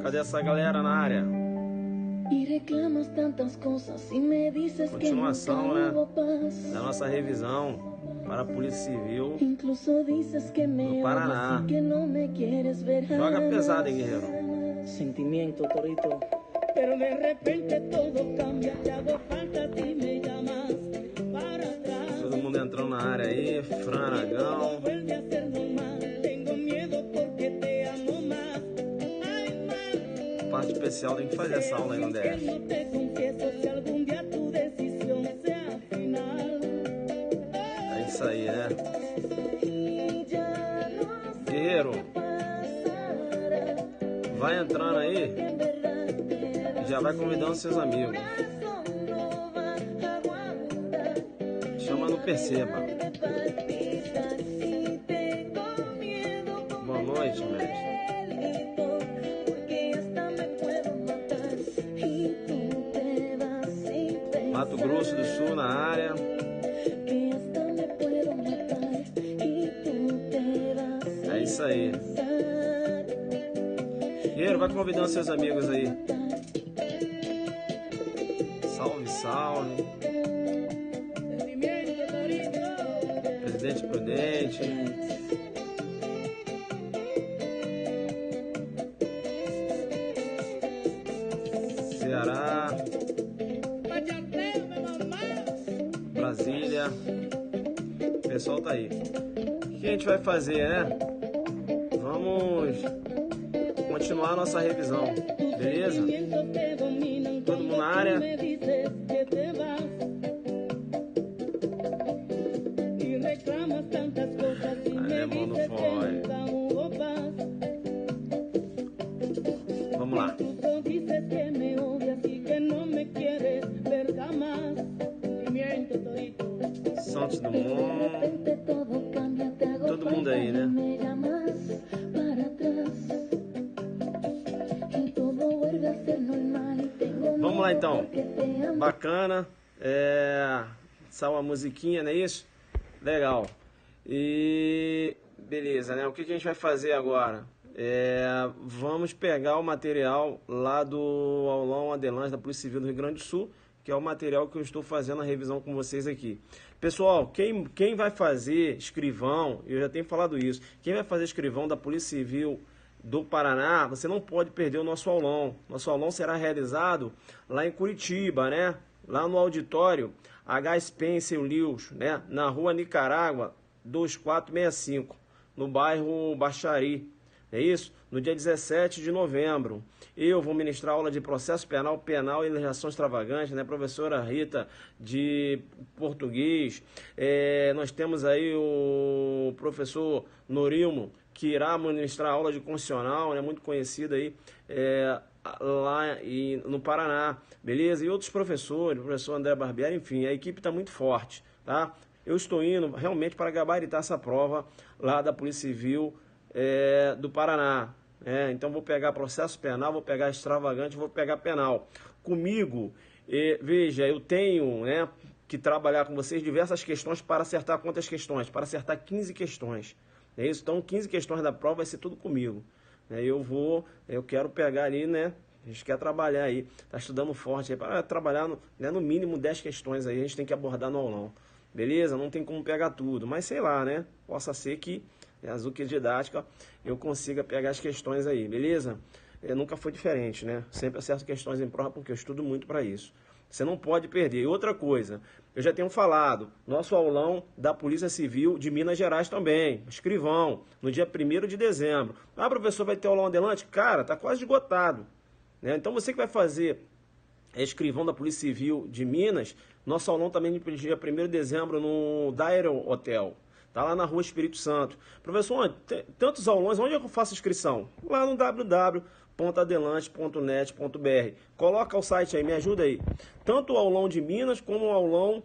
Cadê essa galera na área? Continuação, né, da nossa revisão para a Polícia Civil do Paraná. Joga pesado, hein, guerreiro? Sentimiento, Torito. Pero de repente todo cambia, te hago falta, ti me llamas para atrás. Todo mundo entrando na área aí, Fran Aragão. Parte especial, tem que fazer essa aula aí no DF. É isso aí, né? Guerreiro, vai entrando aí e já vai convidando seus amigos. Chama no Perceba. Boa noite, mestre. Mato Grosso do Sul na área. É isso aí. Guerreiro, vai convidando seus amigos aí. Salve, salve. Presidente Prudente. Ceará. Brasília. O pessoal tá aí. O que a gente vai fazer, né? Vamos continuar a nossa revisão, beleza? Todo mundo na área. Alemão do Foi. Vamos lá. Santos Dumont. Todo mundo aí, né? Vamos lá então. Bacana. Só uma musiquinha, não é isso? Legal. E beleza, né? O que a gente vai fazer agora? Vamos pegar o material lá do aulão Adelante da Polícia Civil do Rio Grande do Sul, que é o material que eu estou fazendo a revisão com vocês aqui. Pessoal, quem vai fazer escrivão, eu já tenho falado isso, quem vai fazer escrivão da Polícia Civil do Paraná, você não pode perder o nosso aulão. Nosso aulão será realizado lá em Curitiba, né? Lá no auditório H. Spencer Lewis, né? Na rua Nicarágua, 2465, no bairro Baixari. É isso? No dia 17 de novembro. Eu vou ministrar aula de processo penal, e legislação extravagante, né? Professora Rita de português. Nós temos aí o professor Norilmo, que irá ministrar aula de constitucional, né? Muito conhecido aí lá no Paraná, beleza? E outros professores, o professor André Barbieri, enfim, a equipe está muito forte, tá? Eu estou indo realmente para gabaritar essa prova lá da Polícia Civil do Paraná. Então vou pegar processo penal, vou pegar extravagante, vou pegar penal. Comigo, veja, eu tenho que trabalhar com vocês diversas questões para acertar quantas questões? Para acertar 15 questões. É isso? Então 15 questões da prova vai ser tudo comigo. Eu quero pegar ali, né? A gente quer trabalhar aí, tá estudando forte aí, para trabalhar no mínimo 10 questões aí, a gente tem que abordar no aulão. Beleza? Não tem como pegar tudo, mas sei lá, né? Possa ser que azul que didática, eu consiga pegar as questões aí, beleza? Nunca foi diferente, né? Sempre acerto questões em prova porque eu estudo muito para isso. Você não pode perder. E outra coisa, eu já tenho falado, nosso aulão da Polícia Civil de Minas Gerais também, escrivão, no dia 1º de dezembro. Ah, professor, vai ter aulão adelante? Cara, tá quase esgotado, né? Então você que vai fazer escrivão da Polícia Civil de Minas, nosso aulão também no dia 1º de dezembro no Dairo Hotel. Tá lá na Rua Espírito Santo. Professor, tantos aulões, onde é que eu faço inscrição? Lá no www.adelante.net.br. Coloca o site aí, me ajuda aí. Tanto o aulão de Minas como o aulão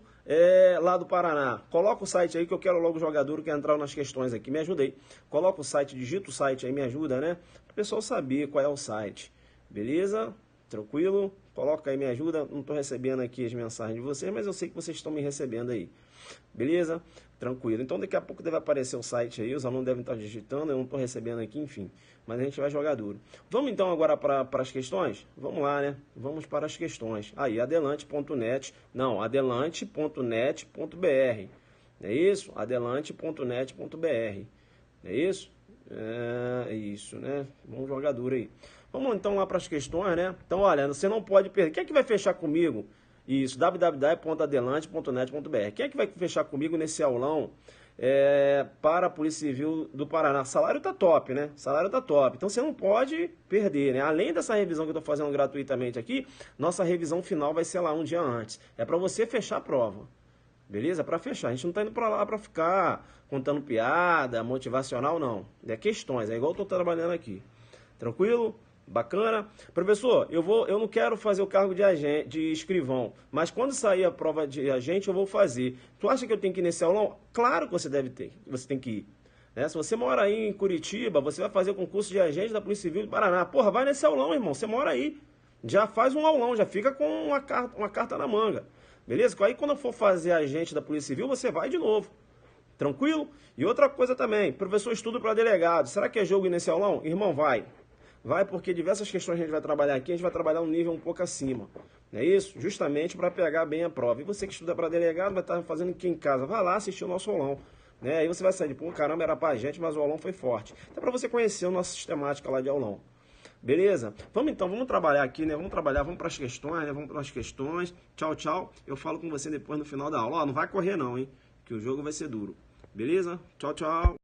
lá do Paraná. Coloca o site aí que eu quero logo o jogador que entrar nas questões aqui. Me ajuda aí. Coloca o site, digita o site aí, me ajuda, né? Para o pessoal saber qual é o site. Beleza? Tranquilo? Coloca aí, me ajuda. Não estou recebendo aqui as mensagens de vocês, mas eu sei que vocês estão me recebendo aí. Beleza? Tranquilo. Então daqui a pouco deve aparecer o site aí, os alunos devem estar digitando, eu não estou recebendo aqui, enfim. Mas a gente vai jogar duro. Vamos então agora para as questões? Vamos lá, né? Vamos para as questões. Aí, adelante.net, não, adelante.net.br. É isso? adelante.net.br. É isso? É isso, né? Vamos jogar duro aí. Vamos então lá para as questões, né? Então, olha, você não pode perder. Quem é que vai fechar comigo? Isso, www.adelante.net.br. Quem é que vai fechar comigo nesse aulão para a Polícia Civil do Paraná? Salário tá top, né? Salário tá top. Então você não pode perder, né? Além dessa revisão que eu tô fazendo gratuitamente aqui, nossa revisão final vai ser lá um dia antes. É para você fechar a prova. Beleza? Para fechar. A gente não tá indo para lá para ficar contando piada, motivacional, não. É questões, é igual eu tô trabalhando aqui. Tranquilo? Bacana? Professor, eu não quero fazer o cargo de escrivão, mas quando sair a prova de agente eu vou fazer. Tu acha que eu tenho que ir nesse aulão? Claro que você deve ter, você tem que ir. Né? Se você mora aí em Curitiba, você vai fazer o concurso de agente da Polícia Civil do Paraná. Porra, vai nesse aulão, irmão, você mora aí. Já faz um aulão, já fica com uma carta na manga. Beleza? Aí quando eu for fazer agente da Polícia Civil, você vai de novo. Tranquilo? E outra coisa também, professor, estudo para delegado. Será que é jogo ir nesse aulão? Irmão, vai. Vai porque diversas questões que a gente vai trabalhar aqui, a gente vai trabalhar um nível um pouco acima. Não é isso? Justamente para pegar bem a prova. E você que estuda para delegado vai estar fazendo aqui em casa. Vai lá assistir o nosso aulão. Né? Aí você vai sair de, pô, caramba, era pra gente, mas o aulão foi forte. Então para você conhecer a nossa sistemática lá de aulão. Beleza? Vamos então, vamos trabalhar aqui, né? Vamos trabalhar, vamos para as questões, né? Vamos para as questões. Tchau, tchau. Eu falo com você depois no final da aula. Ó, não vai correr não, hein? Que o jogo vai ser duro. Beleza? Tchau, tchau.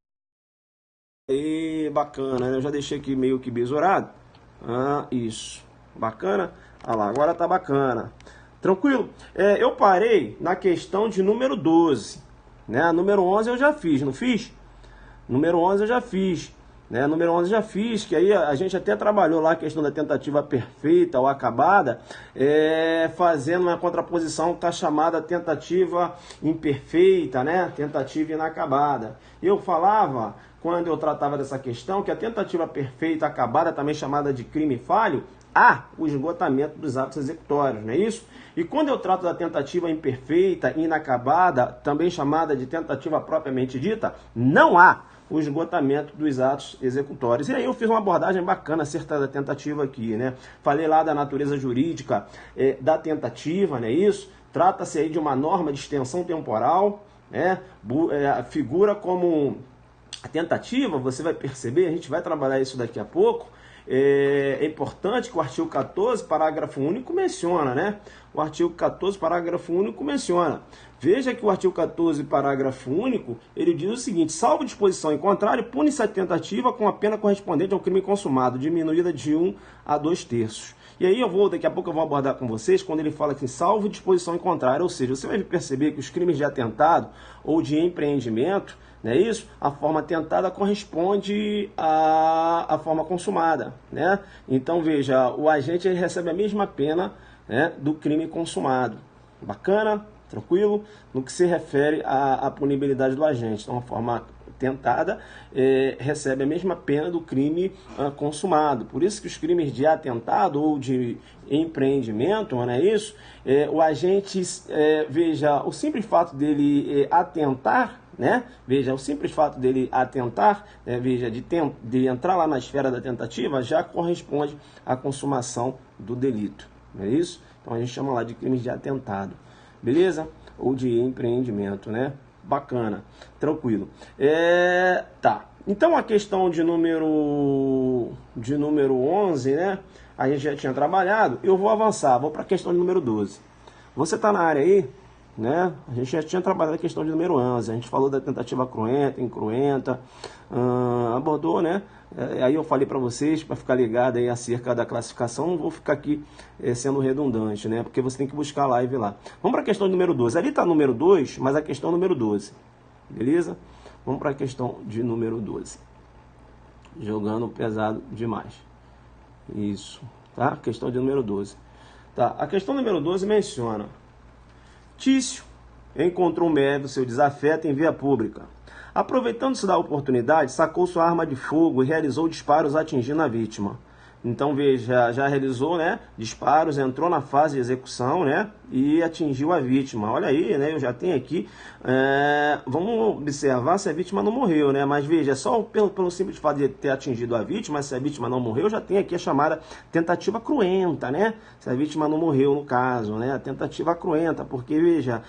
E bacana, né? Eu já deixei aqui meio que besourado. Isso. Bacana? Ah lá, agora tá bacana. Tranquilo? Eu parei na questão de número 12. Né? Número 11 eu já fiz, não fiz? Número 11 eu já fiz. Né? Número 11 eu já fiz, que aí a gente até trabalhou lá a questão da tentativa perfeita ou acabada, fazendo uma contraposição que está chamada tentativa imperfeita, né? Tentativa inacabada. Eu falava, quando eu tratava dessa questão, que a tentativa perfeita acabada, também chamada de crime falho, há o esgotamento dos atos executórios, não é isso? E quando eu trato da tentativa imperfeita, inacabada, também chamada de tentativa propriamente dita, não há o esgotamento dos atos executórios. E aí eu fiz uma abordagem bacana acerca da tentativa aqui, né? Falei lá da natureza jurídica da tentativa, não é isso? Trata-se aí de uma norma de extensão temporal, né? Figura como a tentativa, você vai perceber, a gente vai trabalhar isso daqui a pouco. É importante que o artigo 14, parágrafo único, menciona, né? O artigo 14, parágrafo único, menciona. Veja que o artigo 14, parágrafo único, ele diz o seguinte: salvo disposição em contrário, pune-se a tentativa com a pena correspondente ao crime consumado, diminuída de 1 a 2/3. E aí daqui a pouco eu vou abordar com vocês, quando ele fala assim, salvo disposição em contrário, ou seja, você vai perceber que os crimes de atentado ou de empreendimento, não é isso? A forma tentada corresponde à forma consumada, né? Então, veja, o agente ele recebe a mesma pena, né, do crime consumado. Bacana? Tranquilo? No que se refere à punibilidade do agente. Então, a forma tentada recebe a mesma pena do crime consumado. Por isso que os crimes de atentado ou de empreendimento, não é isso? O agente, veja, o simples fato dele atentar, né? Veja, o simples fato dele atentar, veja, de entrar lá na esfera da tentativa, já corresponde à consumação do delito. Não é isso? Então a gente chama lá de crimes de atentado. Beleza? Ou de empreendimento, né? Bacana, tranquilo. Tá. Então a questão de número 11, né? A gente já tinha trabalhado. Eu vou avançar, vou para a questão de número 12. Você está na área aí, né? A gente já tinha trabalhado a questão de número 11. A gente falou da tentativa cruenta, incruenta, abordou, né? Aí eu falei para vocês, para ficar ligado aí acerca da classificação, não vou ficar aqui sendo redundante, né? Porque você tem que buscar a live lá. Vamos para a questão número 12. Ali está número 2, mas a questão número 12. Beleza? Vamos para a questão de número 12. Jogando pesado demais. Isso, tá? Questão de número 12. Tá? A questão número 12 menciona: Tício encontrou um médico do seu desafeto em via pública. Aproveitando-se da oportunidade, sacou sua arma de fogo e realizou disparos atingindo a vítima. Então, veja, já realizou, né, disparos, entrou na fase de execução, né, e atingiu a vítima. Olha aí, né, eu já tenho aqui, vamos observar se a vítima não morreu, né, mas veja, só pelo simples fato de ter atingido a vítima, se a vítima não morreu, já tem aqui a chamada tentativa cruenta, né, se a vítima não morreu no caso, né, a tentativa cruenta, porque, veja,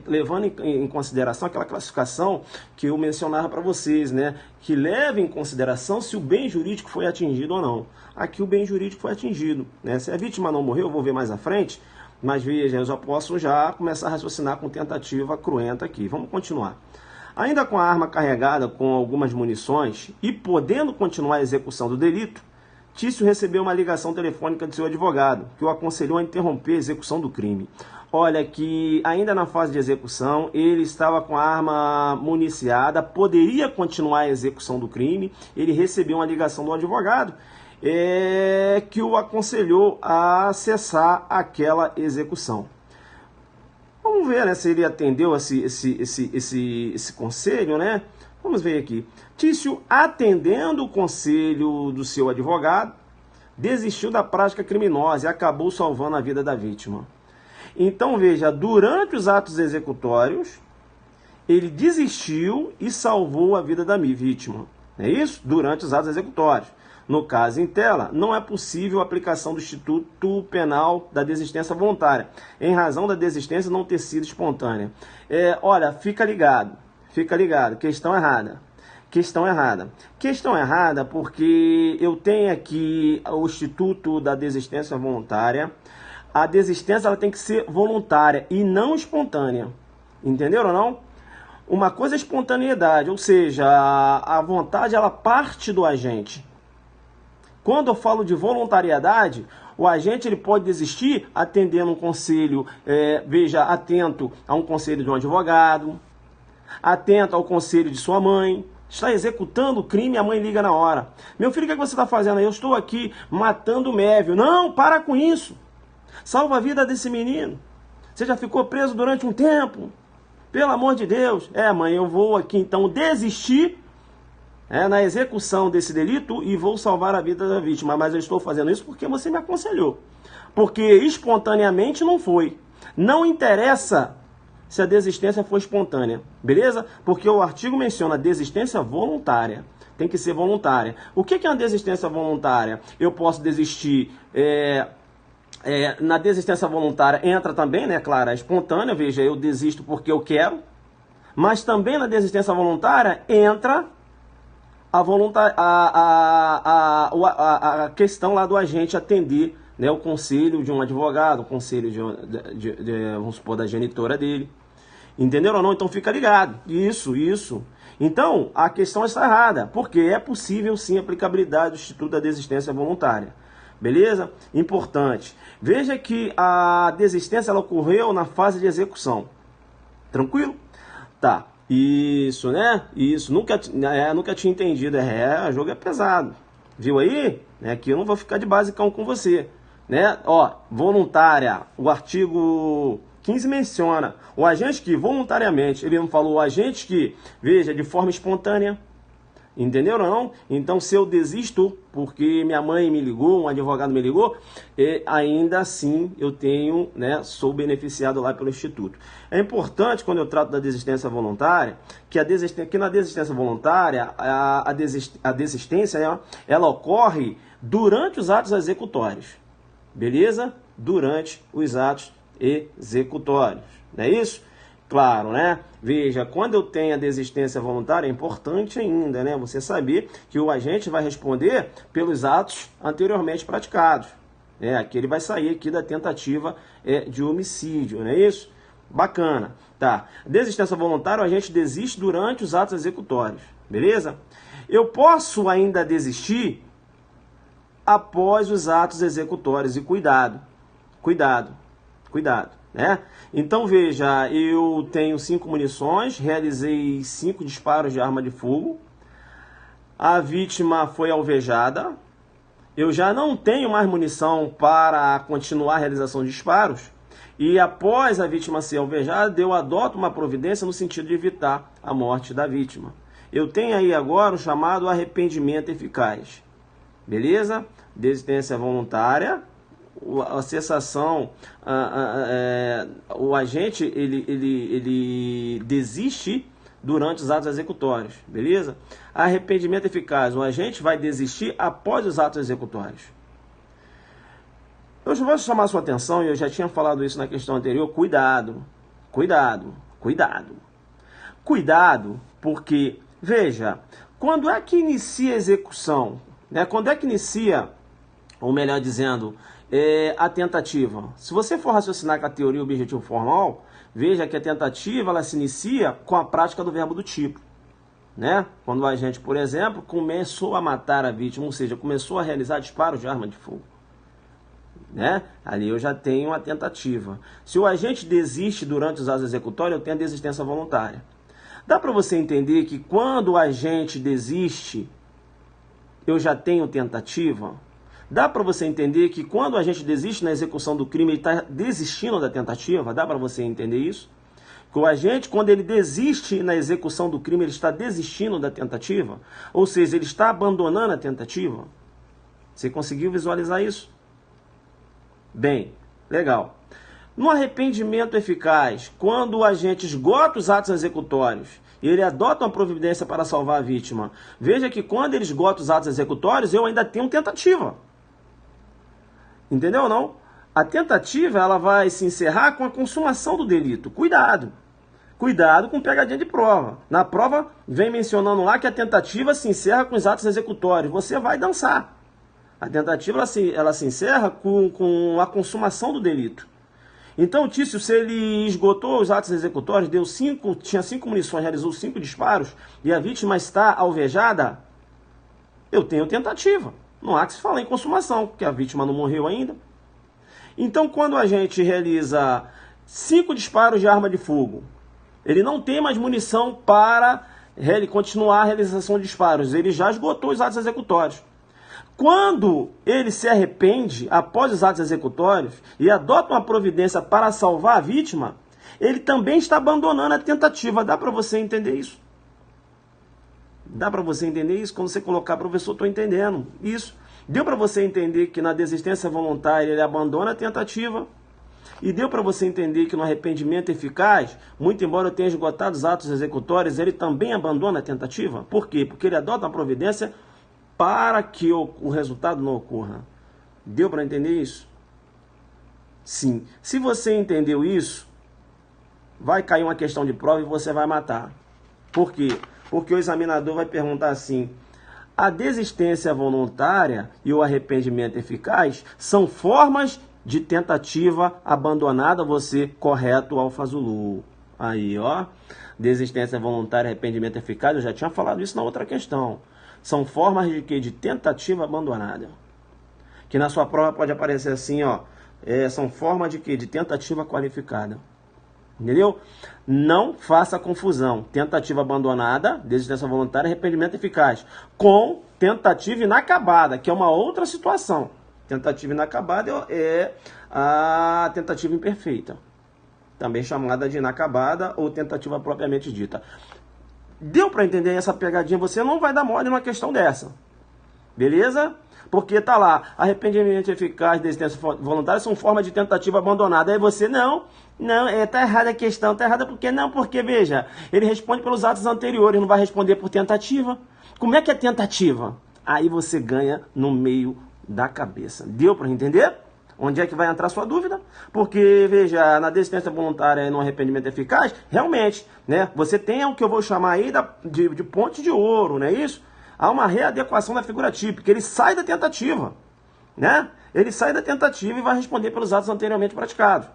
levando em consideração aquela classificação que eu mencionava para vocês, né, que leva em consideração se o bem jurídico foi atingido ou não. Aqui o bem jurídico foi atingido, né? Se a vítima não morreu, eu vou ver mais à frente, mas veja, eu já posso começar a raciocinar com tentativa cruenta aqui. Vamos continuar. Ainda com a arma carregada com algumas munições e podendo continuar a execução do delito, Tício recebeu uma ligação telefônica de seu advogado, que o aconselhou a interromper a execução do crime. Olha que ainda na fase de execução, ele estava com a arma municiada, poderia continuar a execução do crime, ele recebeu uma ligação do advogado, que o aconselhou a cessar aquela execução. Vamos ver, né, se ele atendeu esse conselho, né? Vamos ver aqui. Tício, atendendo o conselho do seu advogado, desistiu da prática criminosa e acabou salvando a vida da vítima. Então, veja, durante os atos executórios, ele desistiu e salvou a vida da vítima. É isso? Durante os atos executórios. No caso em tela, não é possível a aplicação do Instituto Penal da desistência voluntária, em razão da desistência não ter sido espontânea. Olha, fica ligado, questão errada. Questão errada porque eu tenho aqui o Instituto da Desistência Voluntária. A desistência ela tem que ser voluntária e não espontânea. Entenderam ou não? Uma coisa é espontaneidade, ou seja, a vontade ela parte do agente. Quando eu falo de voluntariedade, o agente ele pode desistir atendendo um conselho, veja, atento a um conselho de um advogado, atento ao conselho de sua mãe. Está executando o crime, a mãe liga na hora. Meu filho, o que você está fazendo aí? Eu estou aqui matando o Mévio. Não, para com isso. Salva a vida desse menino. Você já ficou preso durante um tempo. Pelo amor de Deus. Mãe, eu vou aqui então desistir na execução desse delito e vou salvar a vida da vítima. Mas eu estou fazendo isso porque você me aconselhou. Porque espontaneamente não foi. Não interessa se a desistência for espontânea. Beleza? Porque o artigo menciona desistência voluntária. Tem que ser voluntária. O que é uma desistência voluntária? Eu posso desistir... na desistência voluntária entra também, né, claro, a espontânea, veja, eu desisto porque eu quero, mas também na desistência voluntária entra a questão lá do agente atender, né, o conselho de um advogado, o conselho vamos supor, da genitora dele. Entenderam ou não? Então fica ligado. Isso. Então, a questão está errada, porque é possível sim a aplicabilidade do Instituto da Desistência Voluntária. Beleza? Importante. Veja que a desistência ela ocorreu na fase de execução. Tranquilo? Tá. Isso, né? Isso. Nunca tinha entendido. O jogo é pesado. Viu aí? Aqui eu não vou ficar de basicão com você. Né? Ó, voluntária. O artigo 15 menciona o agente que voluntariamente, ele não falou o agente que, veja, de forma espontânea. Entenderam ou não? Então, se eu desisto porque minha mãe me ligou, um advogado me ligou, ainda assim eu tenho, né, sou beneficiado lá pelo Instituto. É importante, quando eu trato da desistência voluntária, que na desistência voluntária, a desistência, né, ela ocorre durante os atos executórios. Beleza? Durante os atos executórios. Não é isso? Claro, né? Veja, quando eu tenho a desistência voluntária, é importante ainda, né? Você saber que o agente vai responder pelos atos anteriormente praticados. Aqui ele vai sair aqui da tentativa de homicídio, não é isso? Bacana. Tá. Desistência voluntária, o agente desiste durante os atos executórios. Beleza? Eu posso ainda desistir após os atos executórios. E cuidado. Né? Então veja, eu tenho 5 munições, realizei 5 disparos de arma de fogo, a vítima foi alvejada, eu já não tenho mais munição para continuar a realização de disparos, e após a vítima ser alvejada, eu adoto uma providência no sentido de evitar a morte da vítima. Eu tenho aí agora o chamado arrependimento eficaz. Beleza? Desistência voluntária, a cessação, o agente ele desiste durante os atos executórios, beleza? Arrependimento eficaz, o agente vai desistir após os atos executórios. Eu vou chamar a sua atenção, e eu já tinha falado isso na questão anterior, cuidado, porque, veja, quando é que inicia a execução, né? Quando é que inicia, ou melhor dizendo, a tentativa? Se você for raciocinar com a teoria objetivo formal, veja que a tentativa ela se inicia com a prática do verbo do tipo, né? Quando o agente, por exemplo, começou a matar a vítima, ou seja, começou a realizar disparos de arma de fogo, né? Ali eu já tenho a tentativa. Se o agente desiste durante os atos executórios, eu tenho a desistência voluntária. Dá para você entender que quando o agente desiste, eu já tenho tentativa? Dá para você entender que quando o agente desiste na execução do crime, ele está desistindo da tentativa? Dá para você entender isso? Que o agente, quando ele desiste na execução do crime, ele está desistindo da tentativa? Ou seja, ele está abandonando a tentativa? Você conseguiu visualizar isso? Bem, legal. No arrependimento eficaz, quando o agente esgota os atos executórios e ele adota uma providência para salvar a vítima, veja que quando ele esgota os atos executórios, eu ainda tenho tentativa. Entendeu ou não? A tentativa ela vai se encerrar com a consumação do delito. Cuidado com pegadinha de prova. Na prova vem mencionando lá que a tentativa se encerra com os atos executórios. Você vai dançar. A tentativa ela se encerra com a consumação do delito. Então, Tício, se ele esgotou os atos executórios, tinha 5 munições, realizou 5 disparos e a vítima está alvejada, eu tenho tentativa. Não há que se falar em consumação, porque a vítima não morreu ainda. Então, quando a gente realiza 5 disparos de arma de fogo, ele não tem mais munição para continuar a realização de disparos. Ele já esgotou os atos executórios. Quando ele se arrepende após os atos executórios e adota uma providência para salvar a vítima, ele também está abandonando a tentativa. Dá para você entender isso? Dá para você entender isso? Quando você colocar, professor, estou entendendo. Isso. Deu para você entender que na desistência voluntária ele abandona a tentativa? E deu para você entender que no arrependimento eficaz, muito embora eu tenha esgotado os atos executórios, ele também abandona a tentativa? Por quê? Porque ele adota uma providência para que o resultado não ocorra. Deu para entender isso? Sim. Se você entendeu isso, vai cair uma questão de prova e você vai matar. Por quê? Porque o examinador vai perguntar assim: a desistência voluntária e o arrependimento eficaz são formas de tentativa abandonada, você correto, Alfa Zulu. Aí, ó. Desistência voluntária e arrependimento eficaz, eu já tinha falado isso na outra questão. São formas de quê? De tentativa abandonada. Que na sua prova pode aparecer assim, ó. São formas de quê? De tentativa qualificada. Entendeu? Não faça confusão. Tentativa abandonada, desistência voluntária, arrependimento eficaz. Com tentativa inacabada, que é uma outra situação. Tentativa inacabada é a tentativa imperfeita. Também chamada de inacabada ou tentativa propriamente dita. Deu para entender essa pegadinha? Você não vai dar mole numa questão dessa. Beleza? Porque tá lá, arrependimento eficaz, desistência voluntária são formas de tentativa abandonada. Aí você, não, tá errada a questão, tá errada porque não, porque veja, ele responde pelos atos anteriores, não vai responder por tentativa. Como é que é tentativa? Aí você ganha no meio da cabeça. Deu para entender? Onde é que vai entrar sua dúvida? Porque, veja, na desistência voluntária e no arrependimento eficaz, realmente, né, você tem o que eu vou chamar aí de ponte de ouro, não é isso? Há uma readequação da figura típica, ele sai da tentativa, né? Ele sai da tentativa e vai responder pelos atos anteriormente praticados.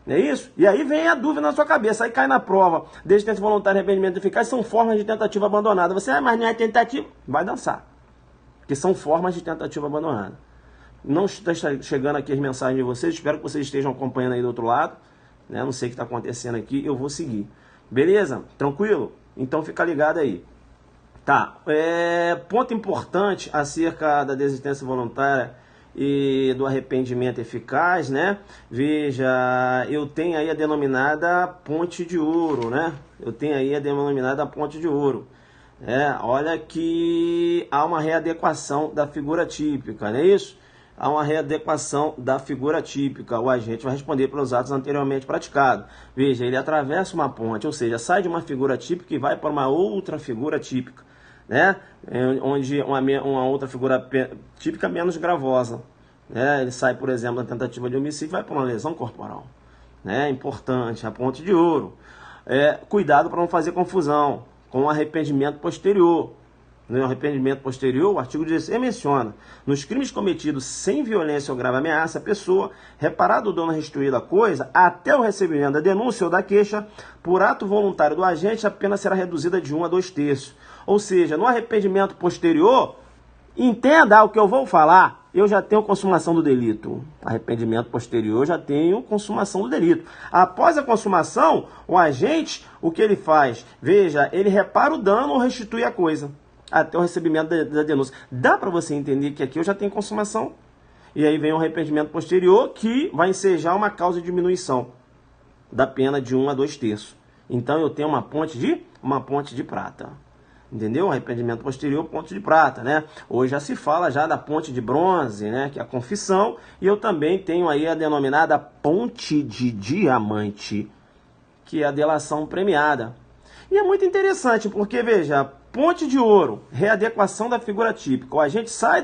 Não é isso? E aí vem a dúvida na sua cabeça, aí cai na prova. Desistência voluntária e arrependimento eficaz são formas de tentativa abandonada. Você, mas não é tentativa? Vai dançar. Porque são formas de tentativa abandonada. Não está chegando aqui as mensagens de vocês, espero que vocês estejam acompanhando aí do outro lado, né? Não sei o que está acontecendo aqui, eu vou seguir. Beleza? Tranquilo? Então fica ligado aí. Tá, ponto importante acerca da desistência voluntária e do arrependimento eficaz, né? Veja, eu tenho aí a denominada ponte de ouro, né? Eu tenho aí a denominada ponte de ouro. Olha que há uma readequação da figura típica, não é isso? Há uma readequação da figura típica. O agente vai responder pelos atos anteriormente praticados. Veja, ele atravessa uma ponte, ou seja, sai de uma figura típica e vai para uma outra figura típica, né? Onde uma outra figura típica menos gravosa. Ele sai, por exemplo, da tentativa de homicídio e vai para uma lesão corporal. Importante, a ponte de ouro. Cuidado para não fazer confusão com o arrependimento posterior. No arrependimento posterior, o artigo 16 menciona: nos crimes cometidos sem violência ou grave ameaça, a pessoa, reparado o dano restituído à coisa, até o recebimento da denúncia ou da queixa, por ato voluntário do agente, a pena será reduzida de 1 a 2/3. Ou seja, no arrependimento posterior, entenda o que eu vou falar, eu já tenho consumação do delito. Arrependimento posterior, eu já tenho consumação do delito. Após a consumação, o agente, o que ele faz? Veja, ele repara o dano ou restitui a coisa até o recebimento da denúncia. Dá para você entender que aqui eu já tenho consumação. E aí vem o arrependimento posterior, que vai ensejar uma causa de diminuição da pena de 1 a 2/3. Então eu tenho uma ponte de prata. Entendeu? Arrependimento posterior, ponte de prata, né? Hoje já se fala já da ponte de bronze, né? Que é a confissão. E eu também tenho aí a denominada ponte de diamante, que é a delação premiada. E é muito interessante, porque, veja, ponte de ouro, readequação da figura típica. O agente sai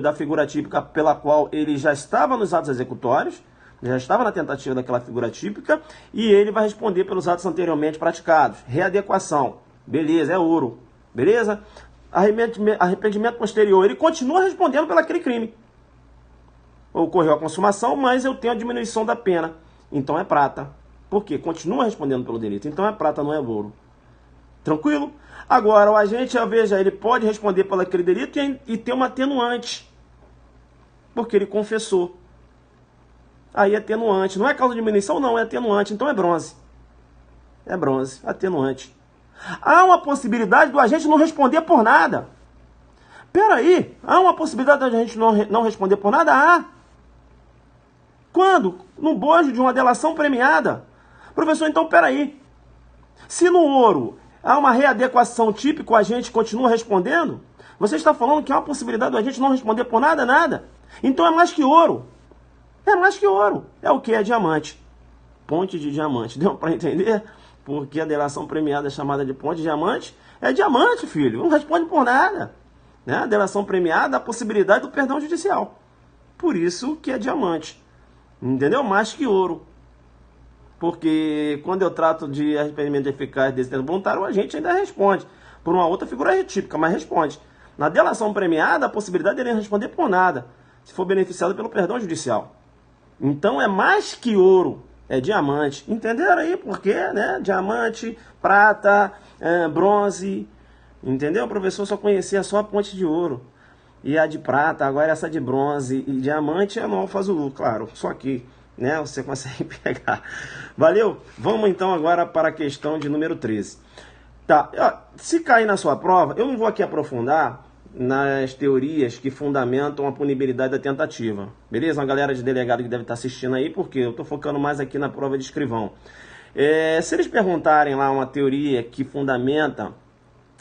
da figura típica pela qual ele já estava nos atos executórios, já estava na tentativa daquela figura típica, e ele vai responder pelos atos anteriormente praticados. Readequação, beleza, é ouro, beleza? Arrependimento posterior, ele continua respondendo pelo aquele crime. Ocorreu a consumação, mas eu tenho a diminuição da pena, então é prata. Por quê? Continua respondendo pelo delito, então é prata, não é ouro. Tranquilo? Agora, o agente, veja, ele pode responder pelo aquele delito e ter uma atenuante, porque ele confessou. Aí atenuante, não é causa de diminuição, não, é atenuante, então é bronze. É bronze, atenuante. Há uma possibilidade do agente não responder por nada. Peraí, há uma possibilidade da gente não responder por nada? Há. Quando? No bojo de uma delação premiada. Professor, então peraí. Se no ouro há uma readequação típica, o agente continua respondendo, você está falando que há uma possibilidade do agente não responder por nada? Nada. Então é mais que ouro. É mais que ouro. É o que? É diamante. Ponte de diamante. Deu para entender? Porque a delação premiada é chamada de ponte de diamante. É diamante, filho. Não responde por nada. A delação premiada, a possibilidade do perdão judicial. Por isso que é diamante. Entendeu? Mais que ouro. Porque quando eu trato de arrependimento eficaz desse tempo voluntário, o agente ainda responde. Por uma outra figura típica, mas responde. Na delação premiada, a possibilidade dele responder por nada, se for beneficiado pelo perdão judicial. Então é mais que ouro, é diamante. Entenderam aí por quê, né? Diamante, prata, bronze. Entendeu? O professor só conhecia só a ponte de ouro. E a de prata, agora essa de bronze e diamante é no Alfa Zulu, claro. Só aqui, né? Você consegue pegar. Valeu? Vamos então agora para a questão de número 13. Tá, se cair na sua prova, eu não vou aqui aprofundar nas teorias que fundamentam a punibilidade da tentativa. Beleza? Uma galera de delegado que deve estar assistindo aí, porque eu estou focando mais aqui na prova de escrivão. Se eles perguntarem lá uma teoria que fundamenta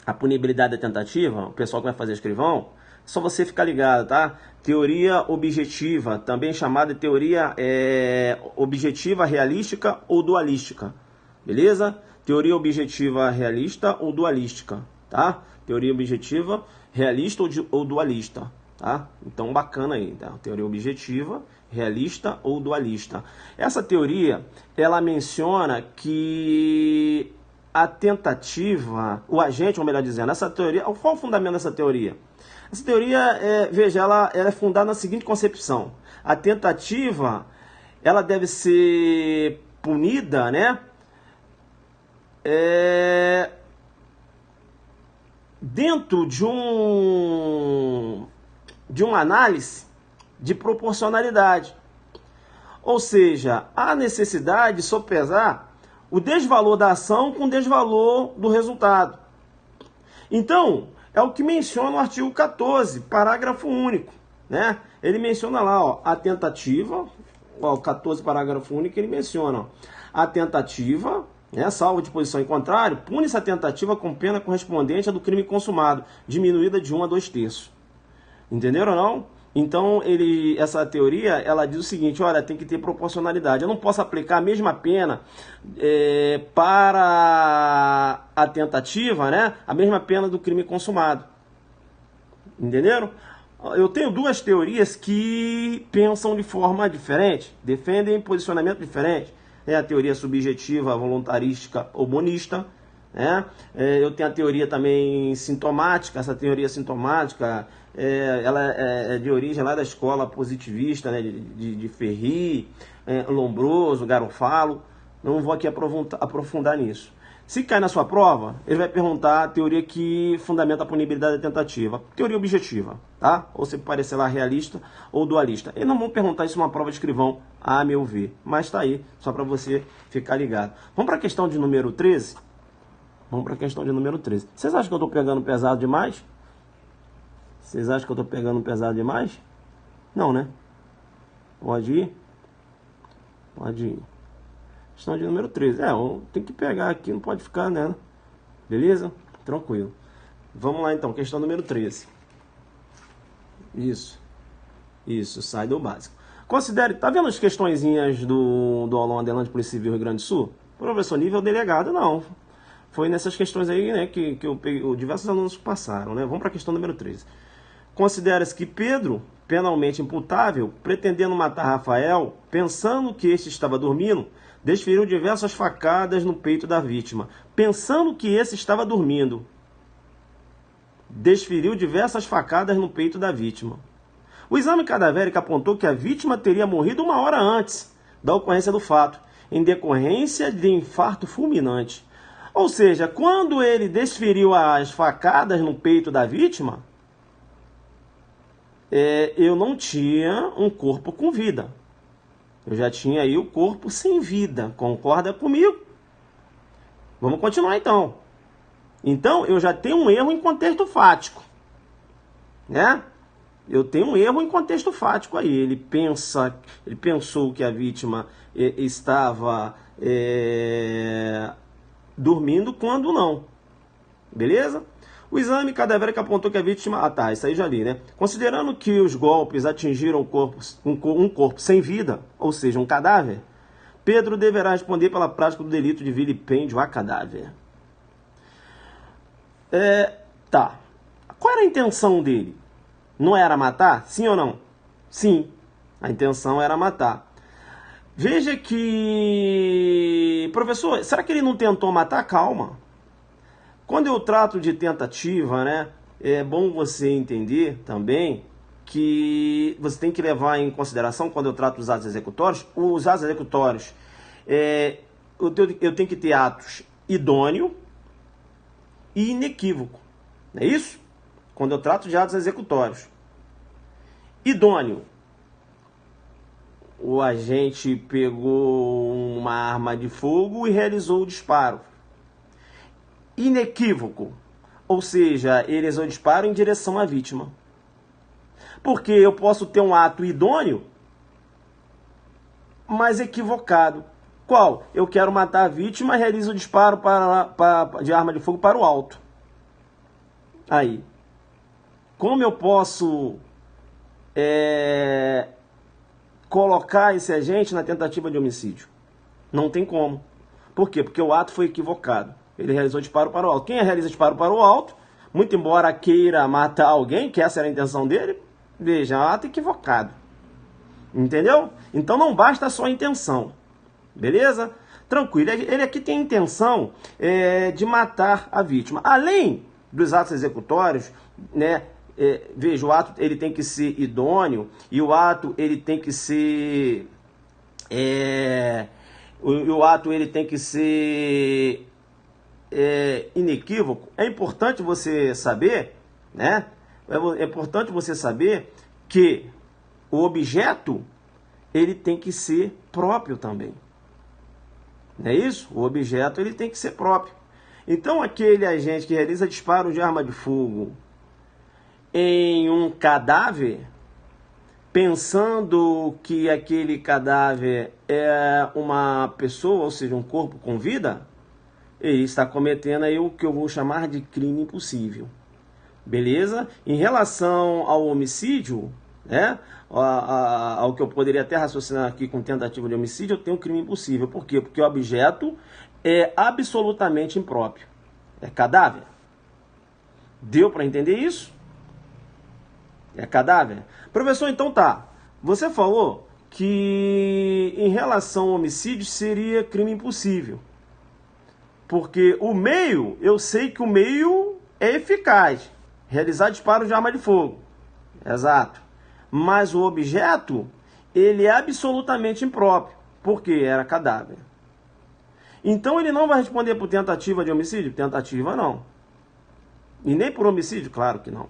a punibilidade da tentativa, o pessoal que vai fazer escrivão, só você ficar ligado, tá? Teoria objetiva, também chamada de teoria objetiva realística ou dualística. Beleza? Teoria objetiva realista ou dualística, tá? Teoria objetiva realista ou dualista, tá? Então, bacana aí, tá? Teoria objetiva, realista ou dualista. Essa teoria, ela menciona que a tentativa, o agente, ou melhor dizendo, essa teoria, qual é o fundamento dessa teoria? Essa teoria, veja, ela é fundada na seguinte concepção. A tentativa, ela deve ser punida, né? Dentro de uma análise de proporcionalidade. Ou seja, há necessidade de sopesar o desvalor da ação com o desvalor do resultado. Então, é o que menciona o artigo 14, parágrafo único, né? Ele menciona lá, ó, a tentativa, ó, 14, parágrafo único, ele menciona, ó, a tentativa, né? Salvo disposição em contrário, pune-se a tentativa com pena correspondente à do crime consumado, diminuída de 1 a 2/3. Entenderam ou não? Então, essa teoria, ela diz o seguinte, olha, tem que ter proporcionalidade. Eu não posso aplicar a mesma pena para a tentativa, né? A mesma pena do crime consumado. Entenderam? Eu tenho duas teorias que pensam de forma diferente, defendem posicionamento diferente. É a teoria subjetiva, voluntarística ou monista. Né? Eu tenho a teoria também sintomática. Essa teoria sintomática ela é de origem lá da escola positivista, né? de Ferri, Lombroso, Garofalo. Não vou aqui aprofundar nisso. Se cai na sua prova, ele vai perguntar a teoria que fundamenta a punibilidade da tentativa. Teoria objetiva, tá? Ou se parecer lá realista ou dualista. Eles não vão perguntar isso numa prova de escrivão, a meu ver. Mas tá aí, só para você ficar ligado. Vamos para a questão de número 13? Vamos para a questão de número 13. Vocês acham que eu estou pegando pesado demais? Vocês acham que eu estou pegando pesado demais? Não, né? Pode ir? Pode ir. Questão de número 13. Tem que pegar aqui, não pode ficar, né? Beleza? Tranquilo. Vamos lá então, questão número 13. Isso, sai do básico. Considere, tá vendo as questõezinhas do aulão Adelante Polícia Civil Rio Grande do Sul? Professor, nível delegado, não. Foi nessas questões aí, né, que eu peguei, diversos alunos passaram, né? Vamos para a questão número 13. Considera-se que Pedro, penalmente imputável, pretendendo matar Rafael, pensando que este estava dormindo, desferiu diversas facadas no peito da vítima. Pensando que esse estava dormindo, desferiu diversas facadas no peito da vítima. O exame cadavérico apontou que a vítima teria morrido 1 hora antes da ocorrência do fato, em decorrência de infarto fulminante. Ou seja, quando ele desferiu as facadas no peito da vítima, eu não tinha um corpo com vida. Eu já tinha aí o corpo sem vida. Concorda comigo? Vamos continuar então. Então, eu já tenho um erro em contexto fático. Né? Eu tenho um erro em contexto fático aí. Ele pensou que a vítima estava dormindo quando não. Beleza? O exame cadavérico apontou que a vítima... isso aí já li, né? Considerando que os golpes atingiram um corpo sem vida, ou seja, um cadáver, Pedro deverá responder pela prática do delito de vilipêndio a cadáver. Qual era a intenção dele? Não era matar? Sim ou não? Sim, a intenção era matar. Veja que... Professor, será que ele não tentou matar? Calma. Quando eu trato de tentativa, né, é bom você entender também que você tem que levar em consideração, quando eu trato dos atos executórios, os atos executórios, eu tenho que ter atos idôneo e inequívoco. Não é isso? Quando eu trato de atos executórios. Idôneo. O agente pegou uma arma de fogo e realizou o disparo. Inequívoco, ou seja, ele realizou o disparo em direção à vítima. Porque eu posso ter um ato idôneo, mas equivocado. Qual? Eu quero matar a vítima e realizo o disparo de arma de fogo para o alto. Aí, como eu posso colocar esse agente na tentativa de homicídio? Não tem como. Por quê? Porque o ato foi equivocado. Ele realizou disparo para o alto. Quem realiza disparo para o alto, muito embora queira matar alguém, que essa era a intenção dele, veja, é um ato equivocado. Entendeu? Então não basta só a intenção. Beleza? Tranquilo. Ele aqui tem a intenção de matar a vítima. Além dos atos executórios, né? Veja, o ato ele tem que ser idôneo e o ato ele tem que ser... o ato ele tem que ser... inequívoco. É importante você saber, né? É importante você saber que o objeto ele tem que ser próprio também. Não é isso? O objeto ele tem que ser próprio. Então aquele agente que realiza disparo de arma de fogo em um cadáver, pensando que aquele cadáver é uma pessoa, ou seja, um corpo com vida, ele está cometendo aí o que eu vou chamar de crime impossível. Beleza? Em relação ao homicídio, né, ao que eu poderia até raciocinar aqui com tentativa de homicídio, eu tenho um crime impossível. Por quê? Porque o objeto é absolutamente impróprio. É cadáver. Deu para entender isso? É cadáver? Professor, então tá. Você falou que em relação ao homicídio seria crime impossível. Porque o meio, eu sei que o meio é eficaz. Realizar disparo de arma de fogo. Exato. Mas o objeto, ele é absolutamente impróprio. Porque era cadáver. Então ele não vai responder por tentativa de homicídio? Tentativa não. E nem por homicídio? Claro que não.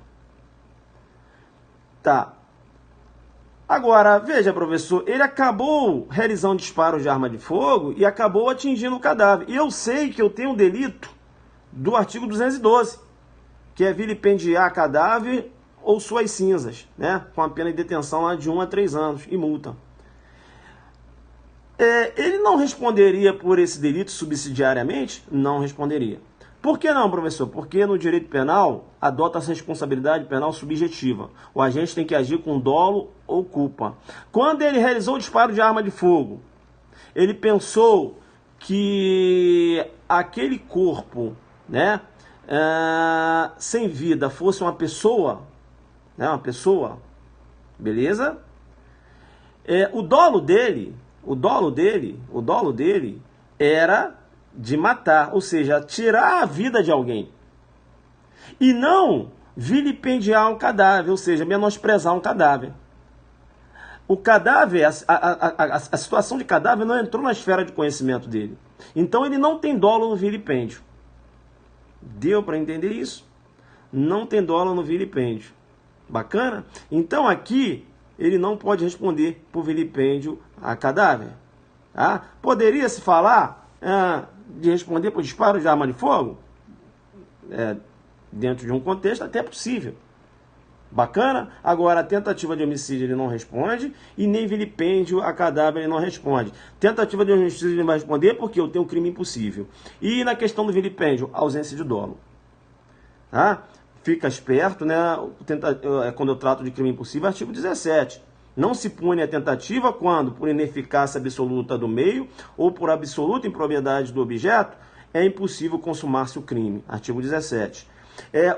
Tá. Agora, veja, professor, ele acabou realizando disparos de arma de fogo e acabou atingindo o cadáver. E eu sei que eu tenho um delito do artigo 212, que é vilipendiar cadáver ou suas cinzas, né? Com a pena de detenção lá de 1 a 3 anos e multa. Ele não responderia por esse delito subsidiariamente? Não responderia. Por que não, professor? Porque no direito penal adota-se responsabilidade penal subjetiva. O agente tem que agir com dolo ou culpa. Quando ele realizou o disparo de arma de fogo, ele pensou que aquele corpo, né, sem vida fosse uma pessoa, né, beleza? O dolo dele era de matar, ou seja, tirar a vida de alguém. E não vilipendiar um cadáver, ou seja, menosprezar um cadáver. O cadáver, a situação de cadáver não entrou na esfera de conhecimento dele. Então ele não tem dolo no vilipêndio. Deu para entender isso? Não tem dolo no vilipêndio. Bacana? Então aqui ele não pode responder por vilipêndio a cadáver. Tá? Poderia se falar de responder por disparo de arma de fogo? Dentro de um contexto até possível. Bacana? Agora, a tentativa de homicídio ele não responde e nem vilipêndio a cadáver ele não responde. Tentativa de homicídio ele vai responder porque eu tenho um crime impossível. E na questão do vilipêndio, ausência de dolo. Tá? Fica esperto, né? Quando eu trato de crime impossível, artigo 17. Não se pune a tentativa quando, por ineficácia absoluta do meio ou por absoluta improbidade do objeto, é impossível consumar-se o crime. Artigo 17.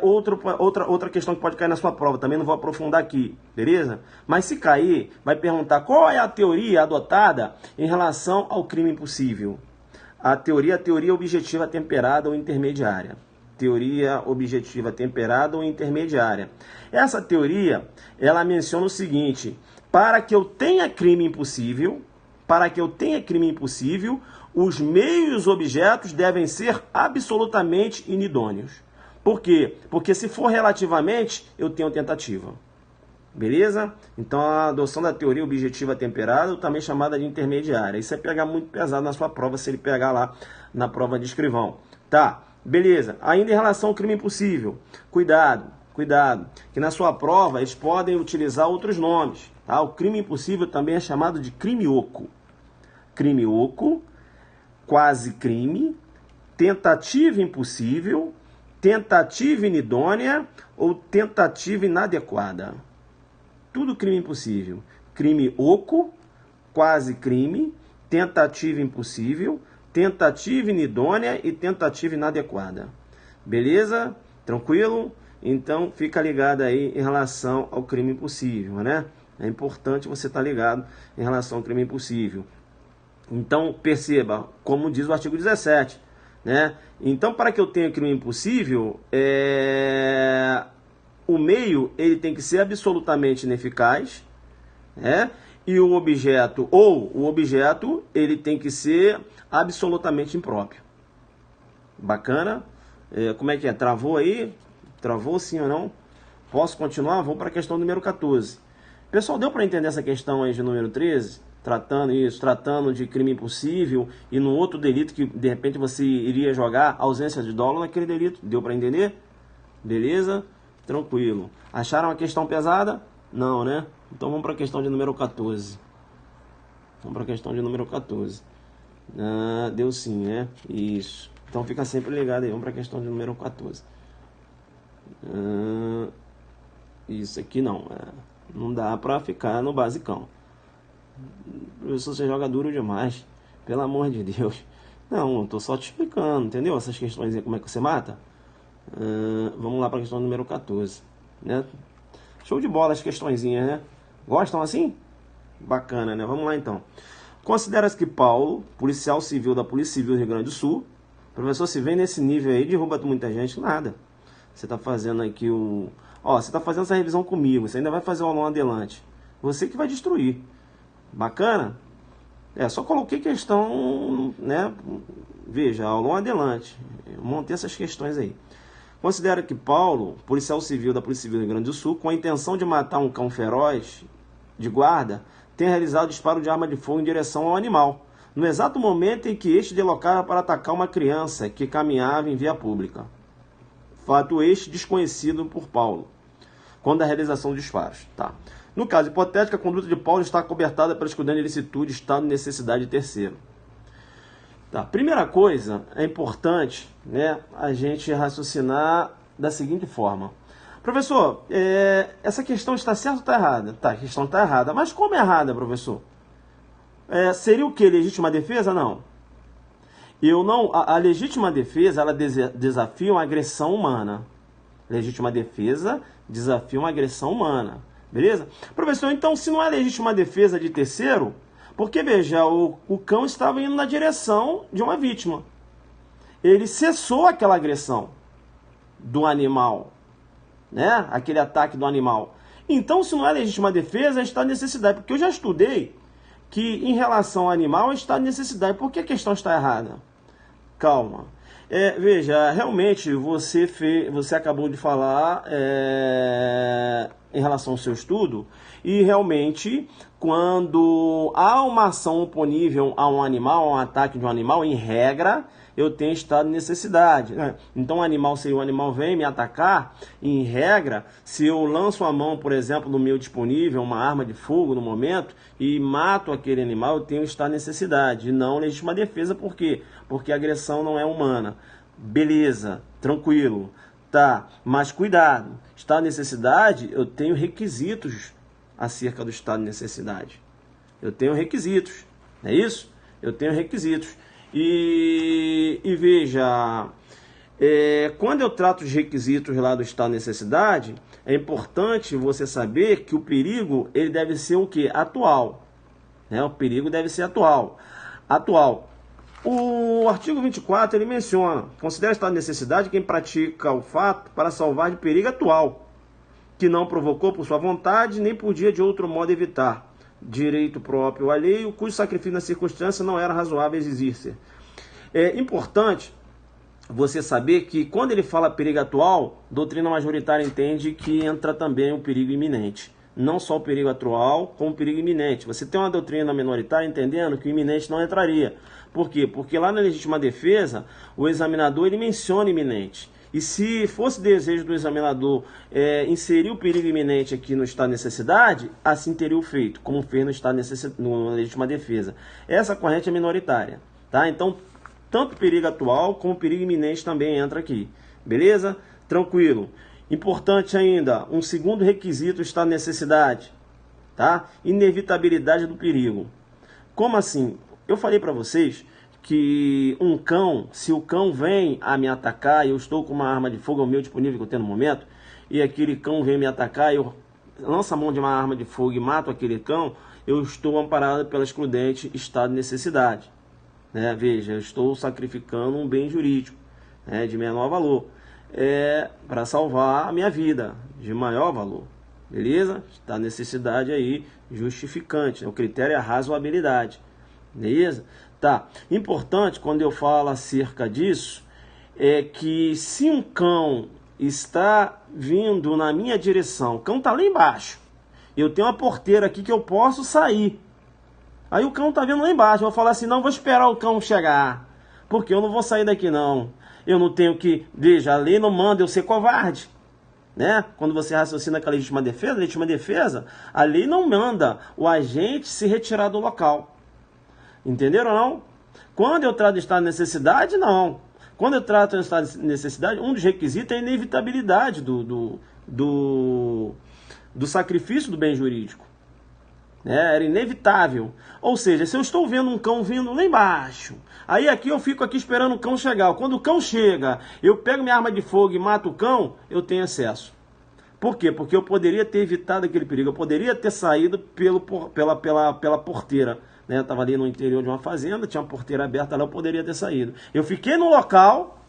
Outra questão que pode cair na sua prova, também não vou aprofundar aqui, beleza? Mas se cair, vai perguntar qual é a teoria adotada em relação ao crime impossível. A teoria objetiva temperada ou intermediária. Teoria objetiva temperada ou intermediária. Essa teoria, ela menciona o seguinte: para que eu tenha crime impossível, os meios e os objetos devem ser absolutamente inidôneos. Por quê? Porque se for relativamente, eu tenho tentativa. Beleza? Então a adoção da teoria objetiva temperada, também chamada de intermediária. Isso é pegar muito pesado na sua prova, se ele pegar lá na prova de escrivão. Tá, beleza. Ainda em relação ao crime impossível, cuidado, que na sua prova eles podem utilizar outros nomes. Tá? O crime impossível também é chamado de crime oco. Crime oco, quase crime, tentativa impossível, tentativa inidônea ou tentativa inadequada. Tudo crime impossível. Crime oco, quase crime, tentativa impossível, tentativa inidônea e tentativa inadequada. Beleza? Tranquilo? Então fica ligado aí em relação ao crime impossível, né? É importante você estar ligado em relação ao crime impossível. Então perceba, como diz o artigo 17, né? Então, para que eu tenha crime impossível, o meio ele tem que ser absolutamente ineficaz, né? E o objeto ele tem que ser absolutamente impróprio. Bacana? Como é que é? Travou aí? Travou sim ou não? Posso continuar? Vamos para a questão número 14. Pessoal, deu para entender essa questão aí de número 13? Tratando de crime impossível e num outro delito que de repente você iria jogar ausência de dolo naquele delito. Deu para entender? Beleza? Tranquilo. Acharam a questão pesada? Não, né? Então vamos para a questão de número 14. Vamos para a questão de número 14. Deu sim, né? Isso. Então fica sempre ligado aí. Vamos para a questão de número 14. Isso aqui não. Não dá para ficar no basicão. Professor, você joga duro demais. Pelo amor de Deus. Não, eu tô só te explicando, entendeu? Essas questões aí, como é que você mata? Vamos lá para a questão número 14. Né? Show de bola as questõezinhas, né? Gostam assim? Bacana, né? Vamos lá então. Considera-se que Paulo, policial civil da Polícia Civil do Rio Grande do Sul, professor, se vem nesse nível aí, derruba muita gente? Nada. Você tá fazendo aqui o... Ó, você tá fazendo essa revisão comigo, você ainda vai fazer o aulão adelante. Você que vai destruir. Bacana? Só coloquei questão, né? Veja, aulão adelante. Eu montei essas questões aí. Considera que Paulo, policial civil da Polícia Civil do Rio Grande do Sul, com a intenção de matar um cão feroz de guarda, tem realizado disparo de arma de fogo em direção ao animal, no exato momento em que este deslocava para atacar uma criança que caminhava em via pública. Fato este desconhecido por Paulo, quando a realização dos disparos. Tá. No caso hipotético, a conduta de Paulo está cobertada pela excludente ilicitude, estado de necessidade de terceiro. Tá. Primeira coisa, é importante, né, a gente raciocinar da seguinte forma. Professor, essa questão está certa ou está errada? Tá, a questão está errada. Mas como é errada, professor? Seria o que? Legítima defesa? Não. A legítima defesa, ela desafia uma agressão humana. Legítima defesa desafia uma agressão humana. Beleza? Professor, então se não é legítima defesa de terceiro, porque veja, o cão estava indo na direção de uma vítima. Ele cessou aquela agressão do animal, né? Aquele ataque do animal. Então, se não é legítima defesa, é estado de necessidade. Porque eu já estudei que em relação ao animal é estado de necessidade. Por que a questão está errada? Calma. Veja, realmente você acabou de falar em relação ao seu estudo, e realmente quando há uma ação oponível a um animal, a um ataque de um animal, em regra, eu tenho estado de necessidade, né? Então se o animal vem me atacar, em regra, se eu lanço a mão, por exemplo, no meu disponível, uma arma de fogo no momento, e mato aquele animal, eu tenho estado de necessidade, e não legítima defesa. Por quê? Porque a agressão não é humana. Beleza, tranquilo, tá, mas cuidado, estado de necessidade, eu tenho requisitos acerca do estado de necessidade. Eu tenho requisitos, não é isso? Eu tenho requisitos. E veja, quando eu trato os requisitos lá do estado de necessidade, é importante você saber que o perigo, ele deve ser o quê? Atual. Né? O perigo deve ser atual. O artigo 24, ele menciona: considera estado de necessidade quem pratica o fato para salvar de perigo atual, que não provocou por sua vontade, nem podia de outro modo evitar, direito próprio ou alheio, cujo sacrifício na circunstância não era razoável exigir-se. É importante você saber que quando ele fala perigo atual, doutrina majoritária entende que entra também o perigo iminente. Não só o perigo atual, como o perigo iminente. Você tem uma doutrina minoritária entendendo que o iminente não entraria. Por quê? Porque lá na legítima defesa, o examinador ele menciona iminente. E se fosse desejo do examinador inserir o perigo iminente aqui no estado de necessidade, assim teria o feito, como fez no estado na legítima defesa. Essa corrente é minoritária, tá? Então, tanto o perigo atual como o perigo iminente também entra aqui. Beleza? Tranquilo. Importante ainda, um segundo requisito está na necessidade, tá? Inevitabilidade do perigo. Como assim? Eu falei para vocês que um cão, se o cão vem a me atacar e eu estou com uma arma de fogo, é o meu disponível que eu tenho no momento, e aquele cão vem me atacar e eu lanço a mão de uma arma de fogo e mato aquele cão, eu estou amparado pela excludente estado de necessidade. Né? Veja, eu estou sacrificando um bem jurídico, né, de menor valor, para salvar a minha vida, de maior valor. Beleza? Está a necessidade aí justificante. Né? O critério é a razoabilidade. Beleza? Tá. Importante, quando eu falo acerca disso, é que se um cão está vindo na minha direção, o cão está lá embaixo, eu tenho uma porteira aqui que eu posso sair. Aí o cão está vindo lá embaixo, eu vou falar assim, não, vou esperar o cão chegar, porque eu não vou sair daqui não. Eu não tenho que... Veja, a lei não manda eu ser covarde. Né? Quando você raciocina com a legítima defesa, a lei não manda o agente se retirar do local. Entenderam ou não? Quando eu trato de estado de necessidade, não. Quando eu trato em estado de necessidade, um dos requisitos é a inevitabilidade do sacrifício do bem jurídico. Era inevitável. Ou seja, se eu estou vendo um cão vindo lá embaixo, aí aqui eu fico aqui esperando o cão chegar. Quando o cão chega, eu pego minha arma de fogo e mato o cão, eu tenho acesso. Por quê? Porque eu poderia ter evitado aquele perigo. Eu poderia ter saído pela porteira. Eu estava ali no interior de uma fazenda, tinha uma porteira aberta lá, eu poderia ter saído. Eu fiquei no local,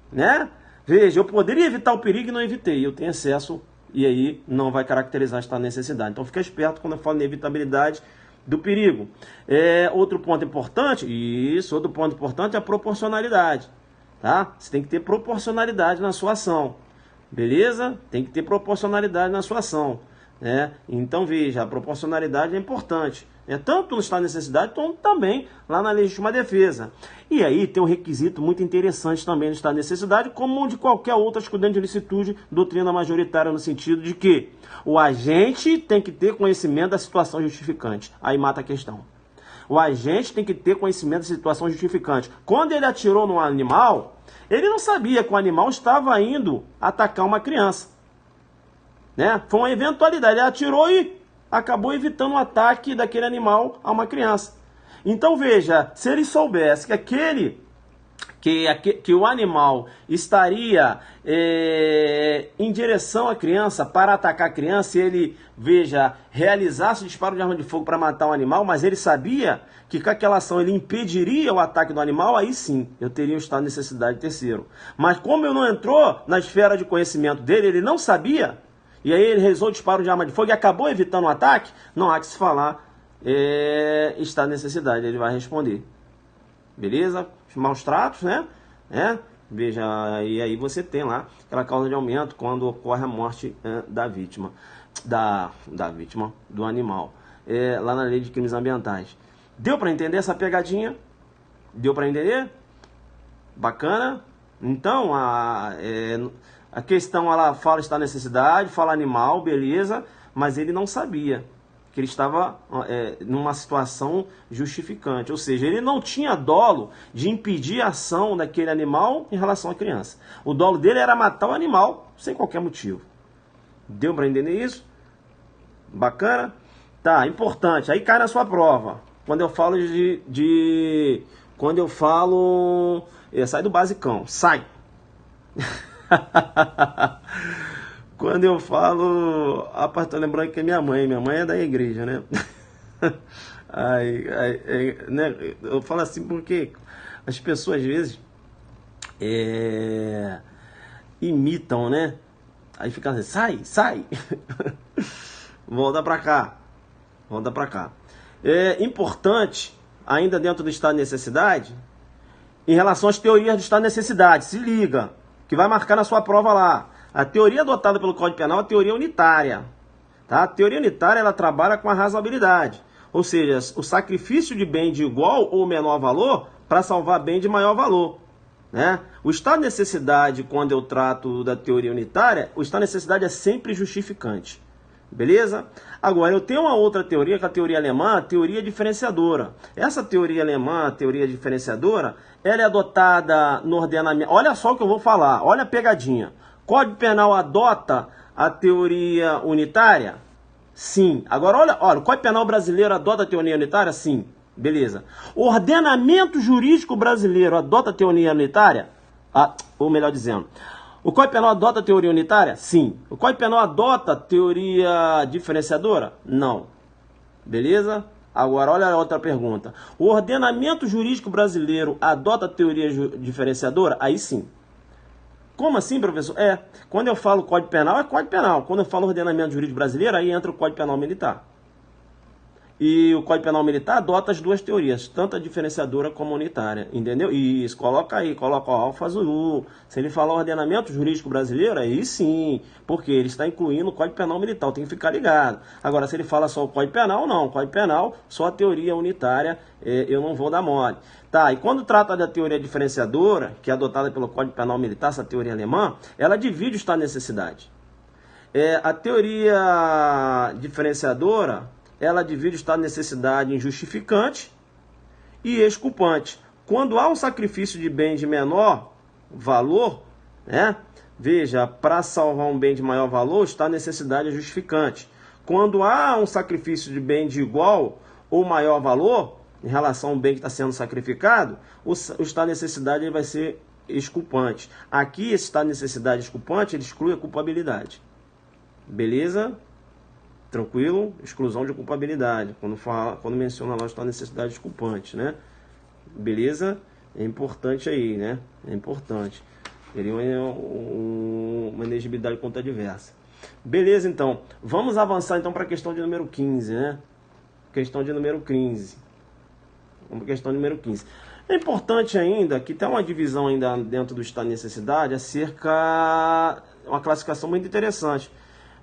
né? Veja, eu poderia evitar o perigo e não evitei. Eu tenho acesso. E aí não vai caracterizar esta necessidade. Então fica esperto quando eu falo de inevitabilidade do perigo. Outro ponto importante é a proporcionalidade. Tá? Você tem que ter proporcionalidade na sua ação. Beleza? Tem que ter proporcionalidade na sua ação. Então veja, a proporcionalidade é importante. Tanto no estado de necessidade, como também lá na legítima defesa. E aí tem um requisito muito interessante também no estado de necessidade, como de qualquer outra excludente de licitude, doutrina majoritária, no sentido de que o agente tem que ter conhecimento da situação justificante. Aí mata a questão. O agente tem que ter conhecimento da situação justificante. Quando ele atirou no animal, ele não sabia que o animal estava indo atacar uma criança. Foi uma eventualidade. Ele atirou e acabou evitando o ataque daquele animal a uma criança. Então veja, se ele soubesse que o animal estaria em direção à criança para atacar a criança, e ele, veja, realizasse o disparo de arma de fogo para matar o animal, mas ele sabia que com aquela ação ele impediria o ataque do animal, aí sim, eu teria um estado de necessidade terceiro. Mas como ele não entrou na esfera de conhecimento dele, ele não sabia, e aí ele realizou o disparo de arma de fogo e acabou evitando o ataque, não há que se falar estado de necessidade, ele vai responder. Beleza? Maus tratos, né? Veja, e aí você tem lá aquela causa de aumento quando ocorre a morte da vítima, da vítima do animal. Lá na lei de crimes ambientais. Deu para entender essa pegadinha? Deu para entender? Bacana? Então, a questão, ela fala está necessidade, fala animal, beleza, mas ele não sabia que ele estava numa situação justificante, ou seja, ele não tinha dolo de impedir a ação daquele animal em relação à criança. O dolo dele era matar o animal sem qualquer motivo. Deu para entender isso? Bacana? Tá, importante, aí cai na sua prova. Quando eu falo sai do basicão, sai. Quando eu falo, tô lembrando que é minha mãe é da igreja, né? Né? Eu falo assim porque as pessoas às vezes imitam, né? Aí fica assim, sai! Volta pra cá. É importante, ainda dentro do estado de necessidade, em relação às teorias do estado de necessidade, se liga, que vai marcar na sua prova lá. A teoria adotada pelo Código Penal é a teoria unitária. Tá? A teoria unitária, ela trabalha com a razoabilidade. Ou seja, o sacrifício de bem de igual ou menor valor para salvar bem de maior valor. Né? O estado de necessidade, quando eu trato da teoria unitária, o estado de necessidade é sempre justificante. Beleza? Agora, eu tenho uma outra teoria, que é a teoria alemã, a teoria diferenciadora. Essa teoria alemã, a teoria diferenciadora, ela é adotada no ordenamento. Olha só o que eu vou falar, olha a pegadinha. Código Penal adota a teoria unitária? Sim. Agora, olha, o Código Penal brasileiro adota a teoria unitária? Sim. Beleza. O ordenamento jurídico brasileiro adota a teoria unitária? Ou melhor dizendo, o Código Penal adota a teoria unitária? Sim. O Código Penal adota a teoria diferenciadora? Não. Beleza? Agora, olha a outra pergunta. O ordenamento jurídico brasileiro adota a teoria diferenciadora? Aí sim. Como assim, professor? Quando eu falo Código Penal, é Código Penal. Quando eu falo ordenamento jurídico brasileiro, aí entra o Código Penal militar. E o Código Penal militar adota as duas teorias, tanto a diferenciadora como a unitária, entendeu? Isso, coloca aí, coloca o alfa azul. Se ele falar ordenamento jurídico brasileiro, aí sim, porque ele está incluindo o Código Penal militar, tem que ficar ligado. Agora, se ele fala só o Código Penal, não, o Código Penal, só a teoria unitária, eu não vou dar mole. Tá, e quando trata da teoria diferenciadora, que é adotada pelo Código Penal militar, essa teoria alemã, ela divide o estado de necessidade. A teoria diferenciadora, ela divide o estado de necessidade em justificante e exculpante. Quando há um sacrifício de bem de menor valor, né? Veja, para salvar um bem de maior valor, está a necessidade justificante. Quando há um sacrifício de bem de igual ou maior valor, em relação ao bem que está sendo sacrificado, o está a necessidade ele vai ser exculpante. Aqui, esse está a necessidade exculpante, ele exclui a culpabilidade. Beleza? Tranquilo? Exclusão de culpabilidade. Quando menciona lá está a necessidade exculpante, né? Beleza? É importante aí, né? É importante. Teria uma inegibilidade contra adversa. Beleza, então. Vamos avançar então para a questão de número 15, né? Questão de número 15. Vamos para a questão de número 15. É importante ainda que tem uma divisão ainda dentro do estado de necessidade acerca uma classificação muito interessante.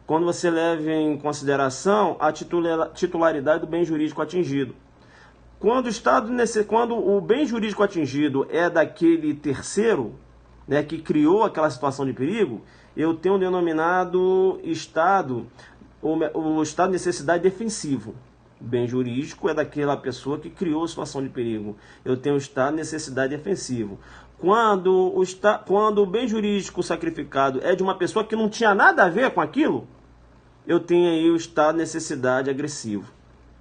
Quando você leva em consideração a titularidade do bem jurídico atingido. Quando o bem jurídico atingido é daquele terceiro, né, que criou aquela situação de perigo, eu tenho denominado estado, o estado de necessidade defensivo. O bem jurídico é daquela pessoa que criou a situação de perigo. Eu tenho o estado de necessidade defensivo. Quando o bem jurídico sacrificado é de uma pessoa que não tinha nada a ver com aquilo, eu tenho aí o estado de necessidade agressivo.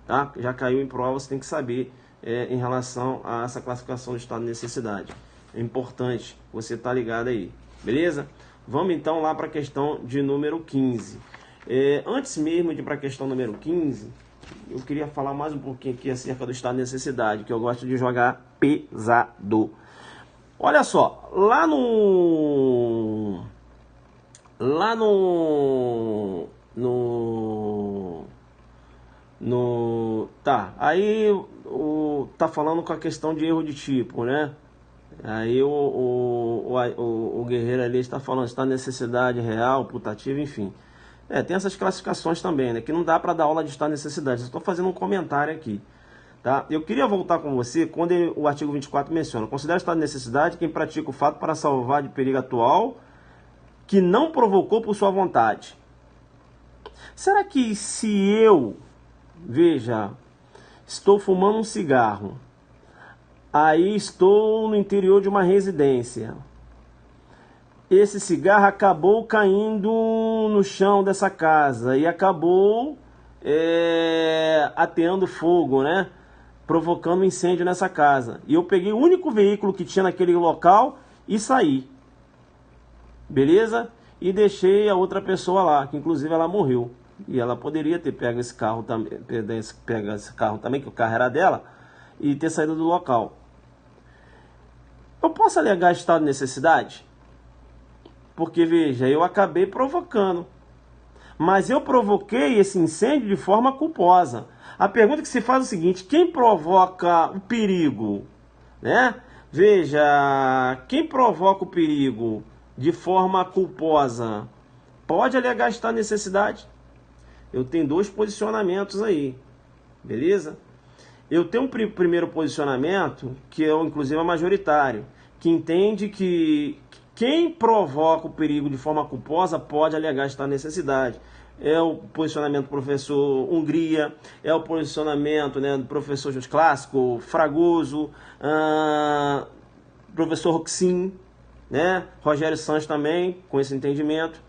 Tá? Já caiu em prova, você tem que saber em relação a essa classificação do estado de necessidade. É importante você estar ligado aí. Beleza? Vamos então lá para a questão de número 15. Antes mesmo de ir para a questão número 15, eu queria falar mais um pouquinho aqui acerca do estado de necessidade, que eu gosto de jogar pesado. Olha só, tá, aí tá falando com a questão de erro de tipo, né? Aí o guerreiro ali está falando, está necessidade real, putativa, enfim. Tem essas classificações também, né? Que não dá para dar aula de estado de necessidade. Estou fazendo um comentário aqui, tá? Eu queria voltar com você quando o artigo 24 menciona: considera estado de necessidade quem pratica o fato para salvar de perigo atual que não provocou por sua vontade. Será que se eu, veja, estou fumando um cigarro, aí estou no interior de uma residência, esse cigarro acabou caindo no chão dessa casa e acabou ateando fogo, né? Provocando um incêndio nessa casa. E eu peguei o único veículo que tinha naquele local e saí. Beleza? E deixei a outra pessoa lá, que inclusive ela morreu. E ela poderia ter pego esse carro também, que o carro era dela, e ter saído do local. Eu posso alegar estado de necessidade? Porque, veja, eu acabei provocando. Mas eu provoquei esse incêndio de forma culposa. A pergunta que se faz é o seguinte: quem provoca o perigo, né? Veja, quem provoca o perigo de forma culposa pode alegar estado de necessidade? Eu tenho dois posicionamentos aí, beleza? Eu tenho um primeiro posicionamento, que é inclusive majoritário, que entende que quem provoca o perigo de forma culposa pode alegar estado de necessidade. É o posicionamento do professor Hungria, é o posicionamento, né, do professor clássico Fragoso, professor Roxin, né, Rogério Sanches também, com esse entendimento.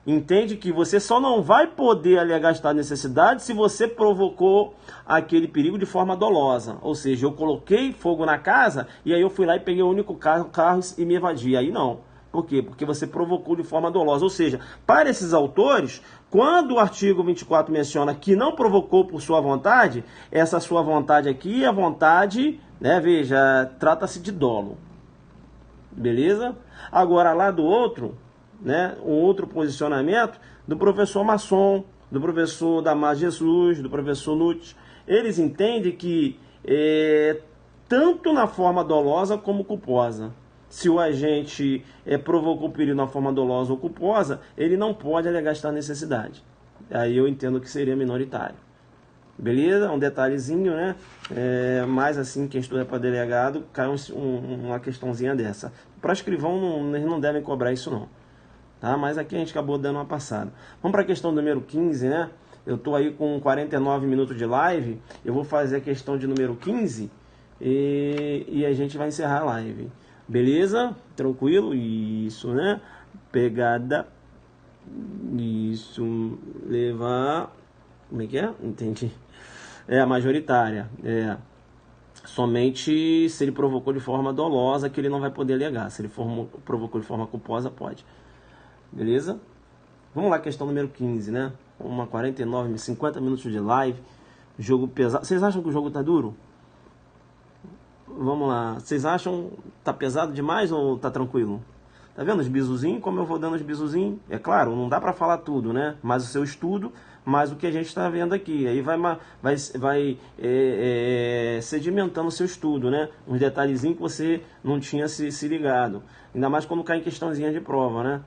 Entende que você só não vai poder alegar estado de necessidade se você provocou aquele perigo de forma dolosa. Ou seja, eu coloquei fogo na casa e aí eu fui lá e peguei o único carro e me evadi. Aí não. Por quê? Porque você provocou de forma dolosa. Ou seja, para esses autores, quando o artigo 24 menciona que não provocou por sua vontade, essa sua vontade aqui é a vontade, né, veja, trata-se de dolo. Beleza? Agora, lá do outro, né, um outro posicionamento do professor Masson, do professor Damas Jesus, do professor Nutt, eles entendem que tanto na forma dolosa como culposa, se o agente provocou o perigo na forma dolosa ou culposa, ele não pode alegar esta necessidade. Aí eu entendo que seria minoritário. Beleza? Um detalhezinho, né? Mas assim, quem estuda para delegado, cai uma questãozinha dessa. Para escrivão, eles não devem cobrar isso não. Tá? Mas aqui a gente acabou dando uma passada. Vamos para a questão número 15, né? Eu estou aí com 49 minutos de live. Eu vou fazer a questão de número 15 e a gente vai encerrar a live. Beleza? Tranquilo? Isso, né? Pegada. Isso. Levar. Como é que é? Entendi. É a majoritária. É. Somente se ele provocou de forma dolosa que ele não vai poder alegar. Se ele provocou de forma culposa, pode. Beleza? Vamos lá, questão número 15, né? 1h49, 50 minutos de live. Jogo pesado. Vocês acham que o jogo tá duro? Vamos lá. Vocês acham tá pesado demais ou tá tranquilo? Tá vendo os bisuzinhos? Como eu vou dando os bisuzinhos? É claro, não dá pra falar tudo, né? Mas o seu estudo, mais o que a gente tá vendo aqui. Aí vai sedimentando o seu estudo, né? Uns detalhezinhos que você não tinha se ligado. Ainda mais quando cai em questãozinha de prova, né?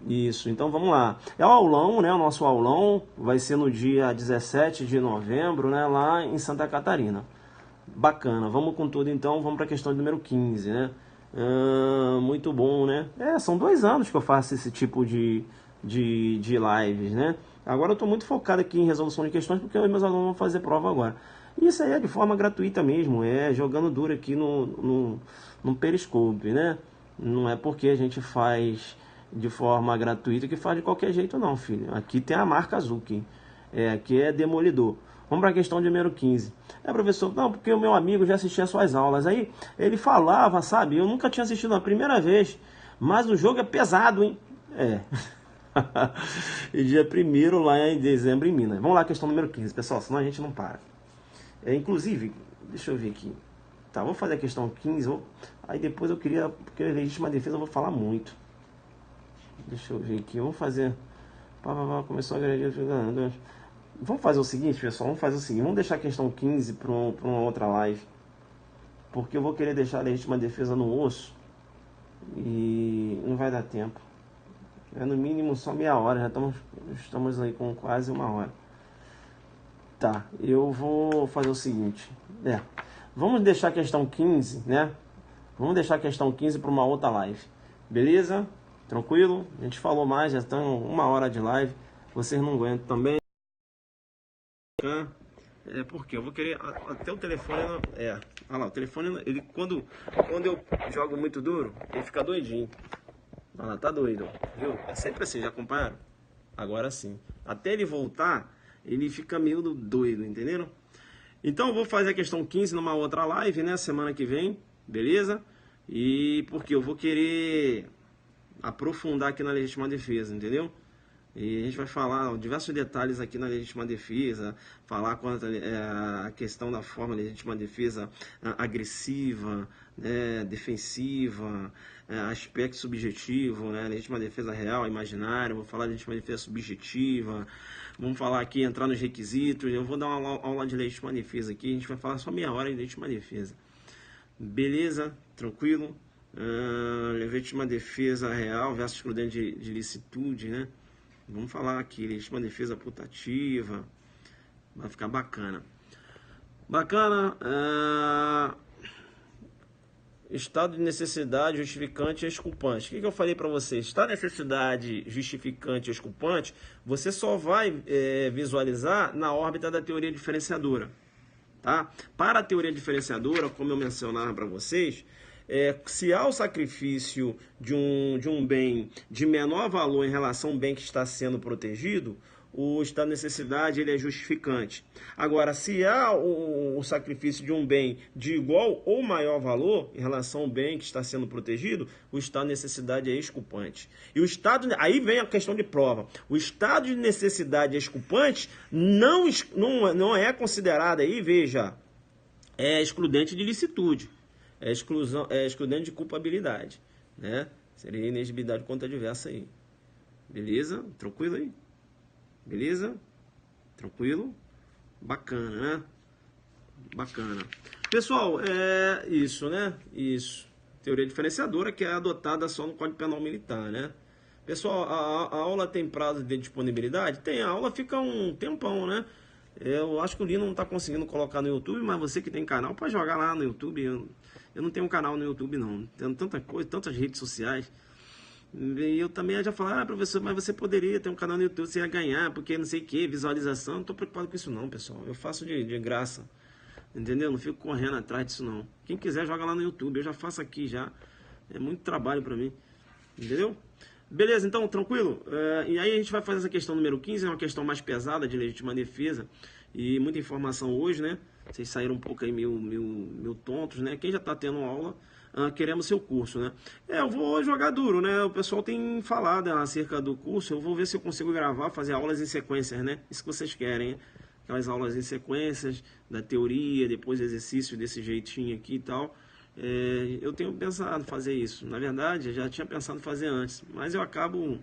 Isso, então vamos lá. É o aulão, né? O nosso aulão vai ser no dia 17 de novembro, né? Lá em Santa Catarina. Bacana, vamos com tudo então, vamos para a questão número 15, né? Muito bom, né? São 2 anos que eu faço esse tipo de lives, né? Agora eu estou muito focado aqui em resolução de questões porque meus alunos vão fazer prova agora. E isso aí é de forma gratuita mesmo, jogando duro aqui no Periscope, né? Não é porque a gente faz de forma gratuita que faz de qualquer jeito não, filho. Aqui tem a marca Azuki. Aqui é demolidor. Vamos para a questão de número 15. Professor, não, porque o meu amigo já assistia as suas aulas. Aí ele falava, sabe? Eu nunca tinha assistido na primeira vez, mas o jogo é pesado, hein? E dia 1º lá em dezembro em Minas. Vamos lá, questão número 15, pessoal, senão a gente não para. Inclusive, deixa eu ver aqui. Tá, vou fazer a questão 15. Aí depois eu queria, porque a legítima defesa eu vou falar muito. Deixa eu ver aqui, vamos fazer. Começou a agredir. Vamos fazer o seguinte, pessoal, vamos deixar a questão 15 para uma outra live. Porque eu vou querer deixar a legítima defesa no osso e não vai dar tempo. No mínimo só meia hora, já estamos aí com quase 1 hora. Tá, eu vou fazer o seguinte. Vamos deixar a questão 15, né? Vamos deixar a questão 15 para uma outra live. Beleza? Tranquilo? A gente falou mais, já estão 1 hora de live. Vocês não aguentam também. Porque eu vou querer até o telefone. Olha lá, o telefone, ele quando eu jogo muito duro, ele fica doidinho. Olha lá, tá doido, viu? É sempre assim, já acompanharam? Agora sim. Até ele voltar, ele fica meio doido, entenderam? Então eu vou fazer a questão 15 numa outra live, né? Semana que vem, beleza? E porque eu vou querer aprofundar aqui na legítima defesa, entendeu? E a gente vai falar diversos detalhes aqui na legítima defesa, falar quanto a questão da forma legítima defesa agressiva, né, defensiva, aspecto subjetivo, né, legítima defesa real, imaginária, vou falar de legítima defesa subjetiva, vamos falar aqui, entrar nos requisitos, eu vou dar uma aula de legítima defesa aqui, a gente vai falar só meia hora de legítima defesa. Beleza? Tranquilo? Legítima defesa real versus excludente de licitude, né? Vamos falar aqui, legítima defesa putativa. Vai ficar bacana. Bacana. Estado de necessidade justificante e exculpante. O que eu falei para vocês? Estado de necessidade justificante e exculpante, você só vai visualizar na órbita da teoria diferenciadora. Tá? Para a teoria diferenciadora, como eu mencionava para vocês, se há o sacrifício de um bem de menor valor em relação ao bem que está sendo protegido, o estado de necessidade ele é justificante. Agora, se há o sacrifício de um bem de igual ou maior valor em relação ao bem que está sendo protegido, o estado de necessidade é exculpante. E aí vem a questão de prova. O estado de necessidade exculpante não é considerado aí, veja, excludente de licitude. É excludente de culpabilidade, né? Seria inexigibilidade contra diversa aí. Beleza? Tranquilo aí? Beleza? Tranquilo? Bacana, né? Bacana. Pessoal, isso, né? Isso. Teoria diferenciadora que é adotada só no Código Penal Militar, né? Pessoal, a aula tem prazo de disponibilidade? Tem, a aula fica um tempão, né? Eu acho que o Lino não está conseguindo colocar no YouTube, mas você que tem canal pode jogar lá no YouTube. Eu não tenho um canal no YouTube, não. Tenho tanta coisa, tantas redes sociais. E eu também já falei, professor, mas você poderia ter um canal no YouTube, você ia ganhar, porque não sei o que, visualização. Não estou preocupado com isso não, pessoal. Eu faço de graça. Entendeu? Não fico correndo atrás disso não. Quem quiser joga lá no YouTube, eu já faço aqui já. É muito trabalho pra mim. Entendeu? Beleza, então, tranquilo? E aí a gente vai fazer essa questão número 15, é uma questão mais pesada de legítima defesa. E muita informação hoje, né? Vocês saíram um pouco aí meio tontos, né? Quem já tá tendo aula, querendo seu curso, né? Eu vou jogar duro, né? O pessoal tem falado acerca do curso. Eu vou ver se eu consigo gravar, fazer aulas em sequências, né? Isso que vocês querem, hein? Aquelas aulas em sequências, da teoria, depois exercício desse jeitinho aqui e tal. Eu tenho pensado em fazer isso. Na verdade, eu já tinha pensado em fazer antes, mas eu acabo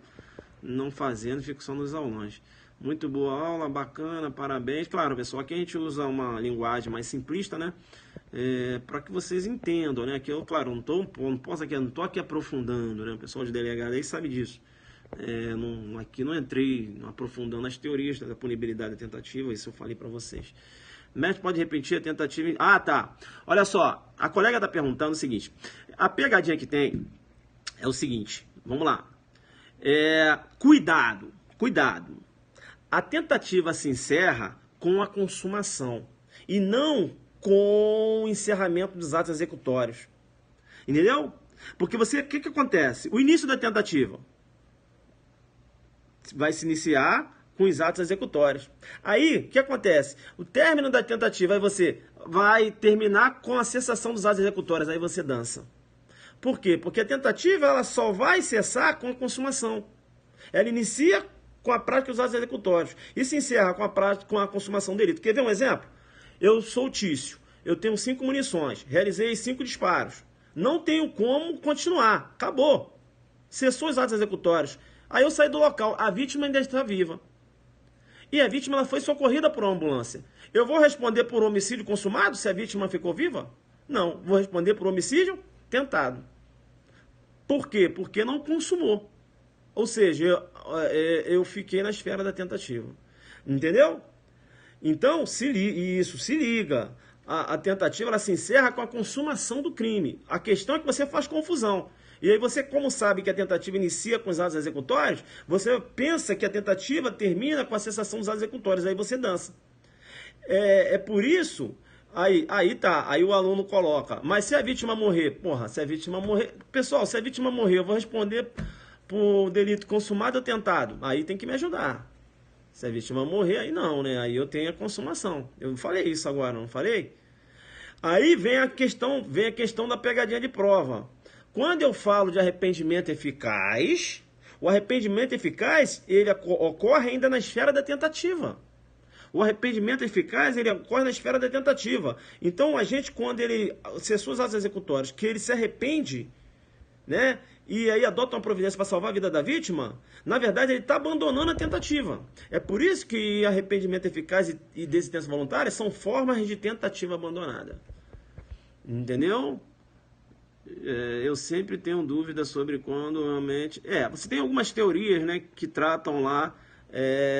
não fazendo, fico só nos aulões. Muito boa aula, bacana, parabéns. Claro, pessoal, aqui a gente usa uma linguagem mais simplista, né? Para que vocês entendam, né? Que eu, claro, não tô aqui aprofundando, né? O pessoal de delegado aí sabe disso. Aqui não entrei aprofundando as teorias da punibilidade da tentativa, isso eu falei para vocês. Mestre, pode repetir a tentativa? Ah, tá. Olha só, a colega está perguntando o seguinte. A pegadinha que tem é o seguinte. Vamos lá. Cuidado. A tentativa se encerra com a consumação e não com o encerramento dos atos executórios. Entendeu? Porque o que acontece? O início da tentativa vai se iniciar com os atos executórios. Aí, o que acontece? O término da tentativa, aí você vai terminar com a cessação dos atos executórios, aí você dança. Por quê? Porque a tentativa ela só vai cessar com a consumação. Ela inicia com a prática dos atos executórios e se encerra com a consumação do delito. Quer ver um exemplo? Eu sou o Tício, eu tenho 5 munições, realizei 5 disparos. Não tenho como continuar, acabou. Cessou os atos executórios. Aí eu saí do local, a vítima ainda está viva. E a vítima ela foi socorrida por uma ambulância. Eu vou responder por homicídio consumado se a vítima ficou viva? Não, vou responder por homicídio tentado. Por quê? Porque não consumou. Ou seja, eu fiquei na esfera da tentativa. Entendeu? Então, se liga. A tentativa ela se encerra com a consumação do crime. A questão é que você faz confusão. E aí você, como sabe que a tentativa inicia com os atos executórios, você pensa que a tentativa termina com a cessação dos atos executórios, aí você dança. Por isso, aí o aluno coloca, mas se a vítima morrer, pessoal, se a vítima morrer, eu vou responder por delito consumado ou tentado, aí tem que me ajudar. Se a vítima morrer, aí não, né? Aí eu tenho a consumação. Eu falei isso agora, não falei? Aí vem a questão da pegadinha de prova. Quando eu falo de arrependimento eficaz, o arrependimento eficaz, ele ocorre ainda na esfera da tentativa. O arrependimento eficaz, ele ocorre na esfera da tentativa. Então, a gente, quando ele cessou os atos executórios, que ele se arrepende, né, e aí adota uma providência para salvar a vida da vítima, na verdade, ele está abandonando a tentativa. É por isso que arrependimento eficaz e desistência voluntária são formas de tentativa abandonada. Entendeu? Eu sempre tenho dúvida sobre quando realmente... você tem algumas teorias, né, que tratam lá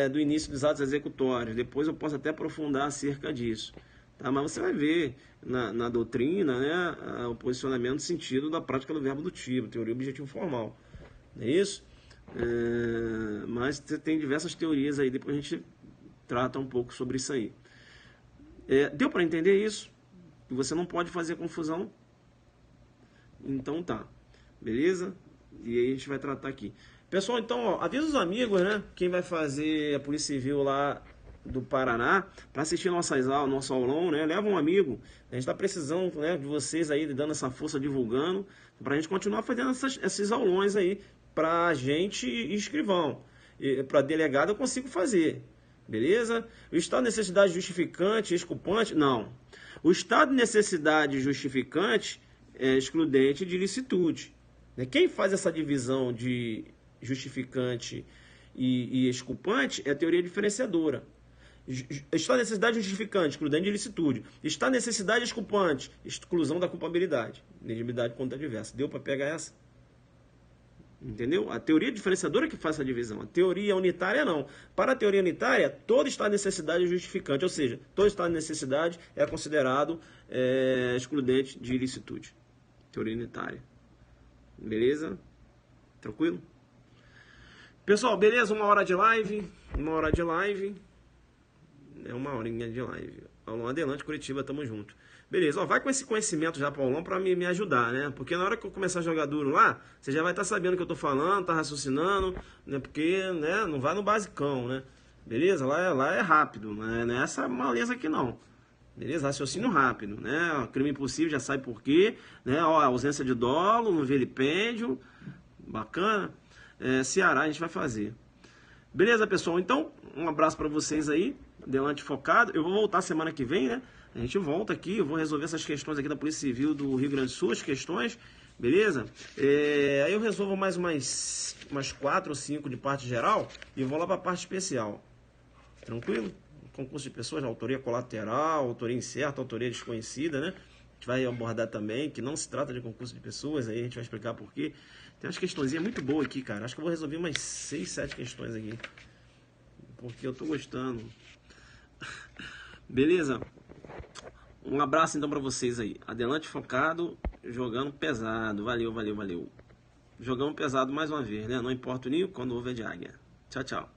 do início dos atos executórios. Depois eu posso até aprofundar acerca disso. Tá? Mas você vai ver na doutrina, né, o posicionamento no sentido da prática do verbo dutivo, teoria objetivo formal. Não é isso? Mas você tem diversas teorias aí, depois a gente trata um pouco sobre isso aí. Deu para entender isso? Você não pode fazer confusão. Então tá, beleza? E aí a gente vai tratar aqui. Pessoal, então, avisa os amigos, né? Quem vai fazer a Polícia Civil lá do Paraná, para assistir nossas aulas, nosso aulão, né? Leva um amigo. A gente está precisando, né, de vocês aí, dando essa força, divulgando, para a gente continuar fazendo esses aulões aí, para gente e escrivão. Para delegado eu consigo fazer, beleza? O estado de necessidade justificante, exculpante, não. O estado de necessidade justificante é excludente de ilicitude. Quem faz essa divisão de justificante e exculpante é a teoria diferenciadora. Está necessidade justificante, excludente de ilicitude. Está necessidade exculpante, exclusão da culpabilidade. Inegibilidade contra diversa. Deu para pegar essa? Entendeu? A teoria diferenciadora que faz essa divisão. A teoria unitária não. Para a teoria unitária, todo estado de necessidade é justificante. Ou seja, todo estado de necessidade é considerado excludente de ilicitude. Teoria unitária. Beleza? Tranquilo? Pessoal, beleza? 1 hora de live. 1 hora de live. É 1 horinha de live. Paulão Adelante, Curitiba, tamo junto. Beleza, ó, vai com esse conhecimento já, Paulão, pra me ajudar, né? Porque na hora que eu começar a jogar duro lá, você já vai estar sabendo o que eu tô falando, tá raciocinando, né? Porque, né, não vai no basicão, né? Beleza? Lá é rápido, né? Não é essa maleza aqui não. Beleza? Raciocínio rápido, né? Crime impossível, já sabe por quê, né? Ó, ausência de dolo, no vilipêndio, bacana. Ceará a gente vai fazer. Beleza, pessoal? Então, um abraço pra vocês aí, Adelante focado. Eu vou voltar semana que vem, né? A gente volta aqui, eu vou resolver essas questões aqui da Polícia Civil do Rio Grande do Sul, as questões, beleza? Aí eu resolvo mais umas 4 ou 5 de parte geral e eu vou lá pra parte especial. Tranquilo? Concurso de pessoas, autoria colateral, autoria incerta, autoria desconhecida, né? A gente vai abordar também que não se trata de concurso de pessoas, aí a gente vai explicar por quê. Tem umas questõezinhas muito boas aqui, cara. Acho que eu vou resolver umas 6, 7 questões aqui. Porque eu tô gostando. Beleza? Um abraço então pra vocês aí. Adelante focado, jogando pesado. Valeu, valeu, valeu. Jogamos pesado mais uma vez, né? Não importa o ninho, quando houve de águia. Tchau, tchau.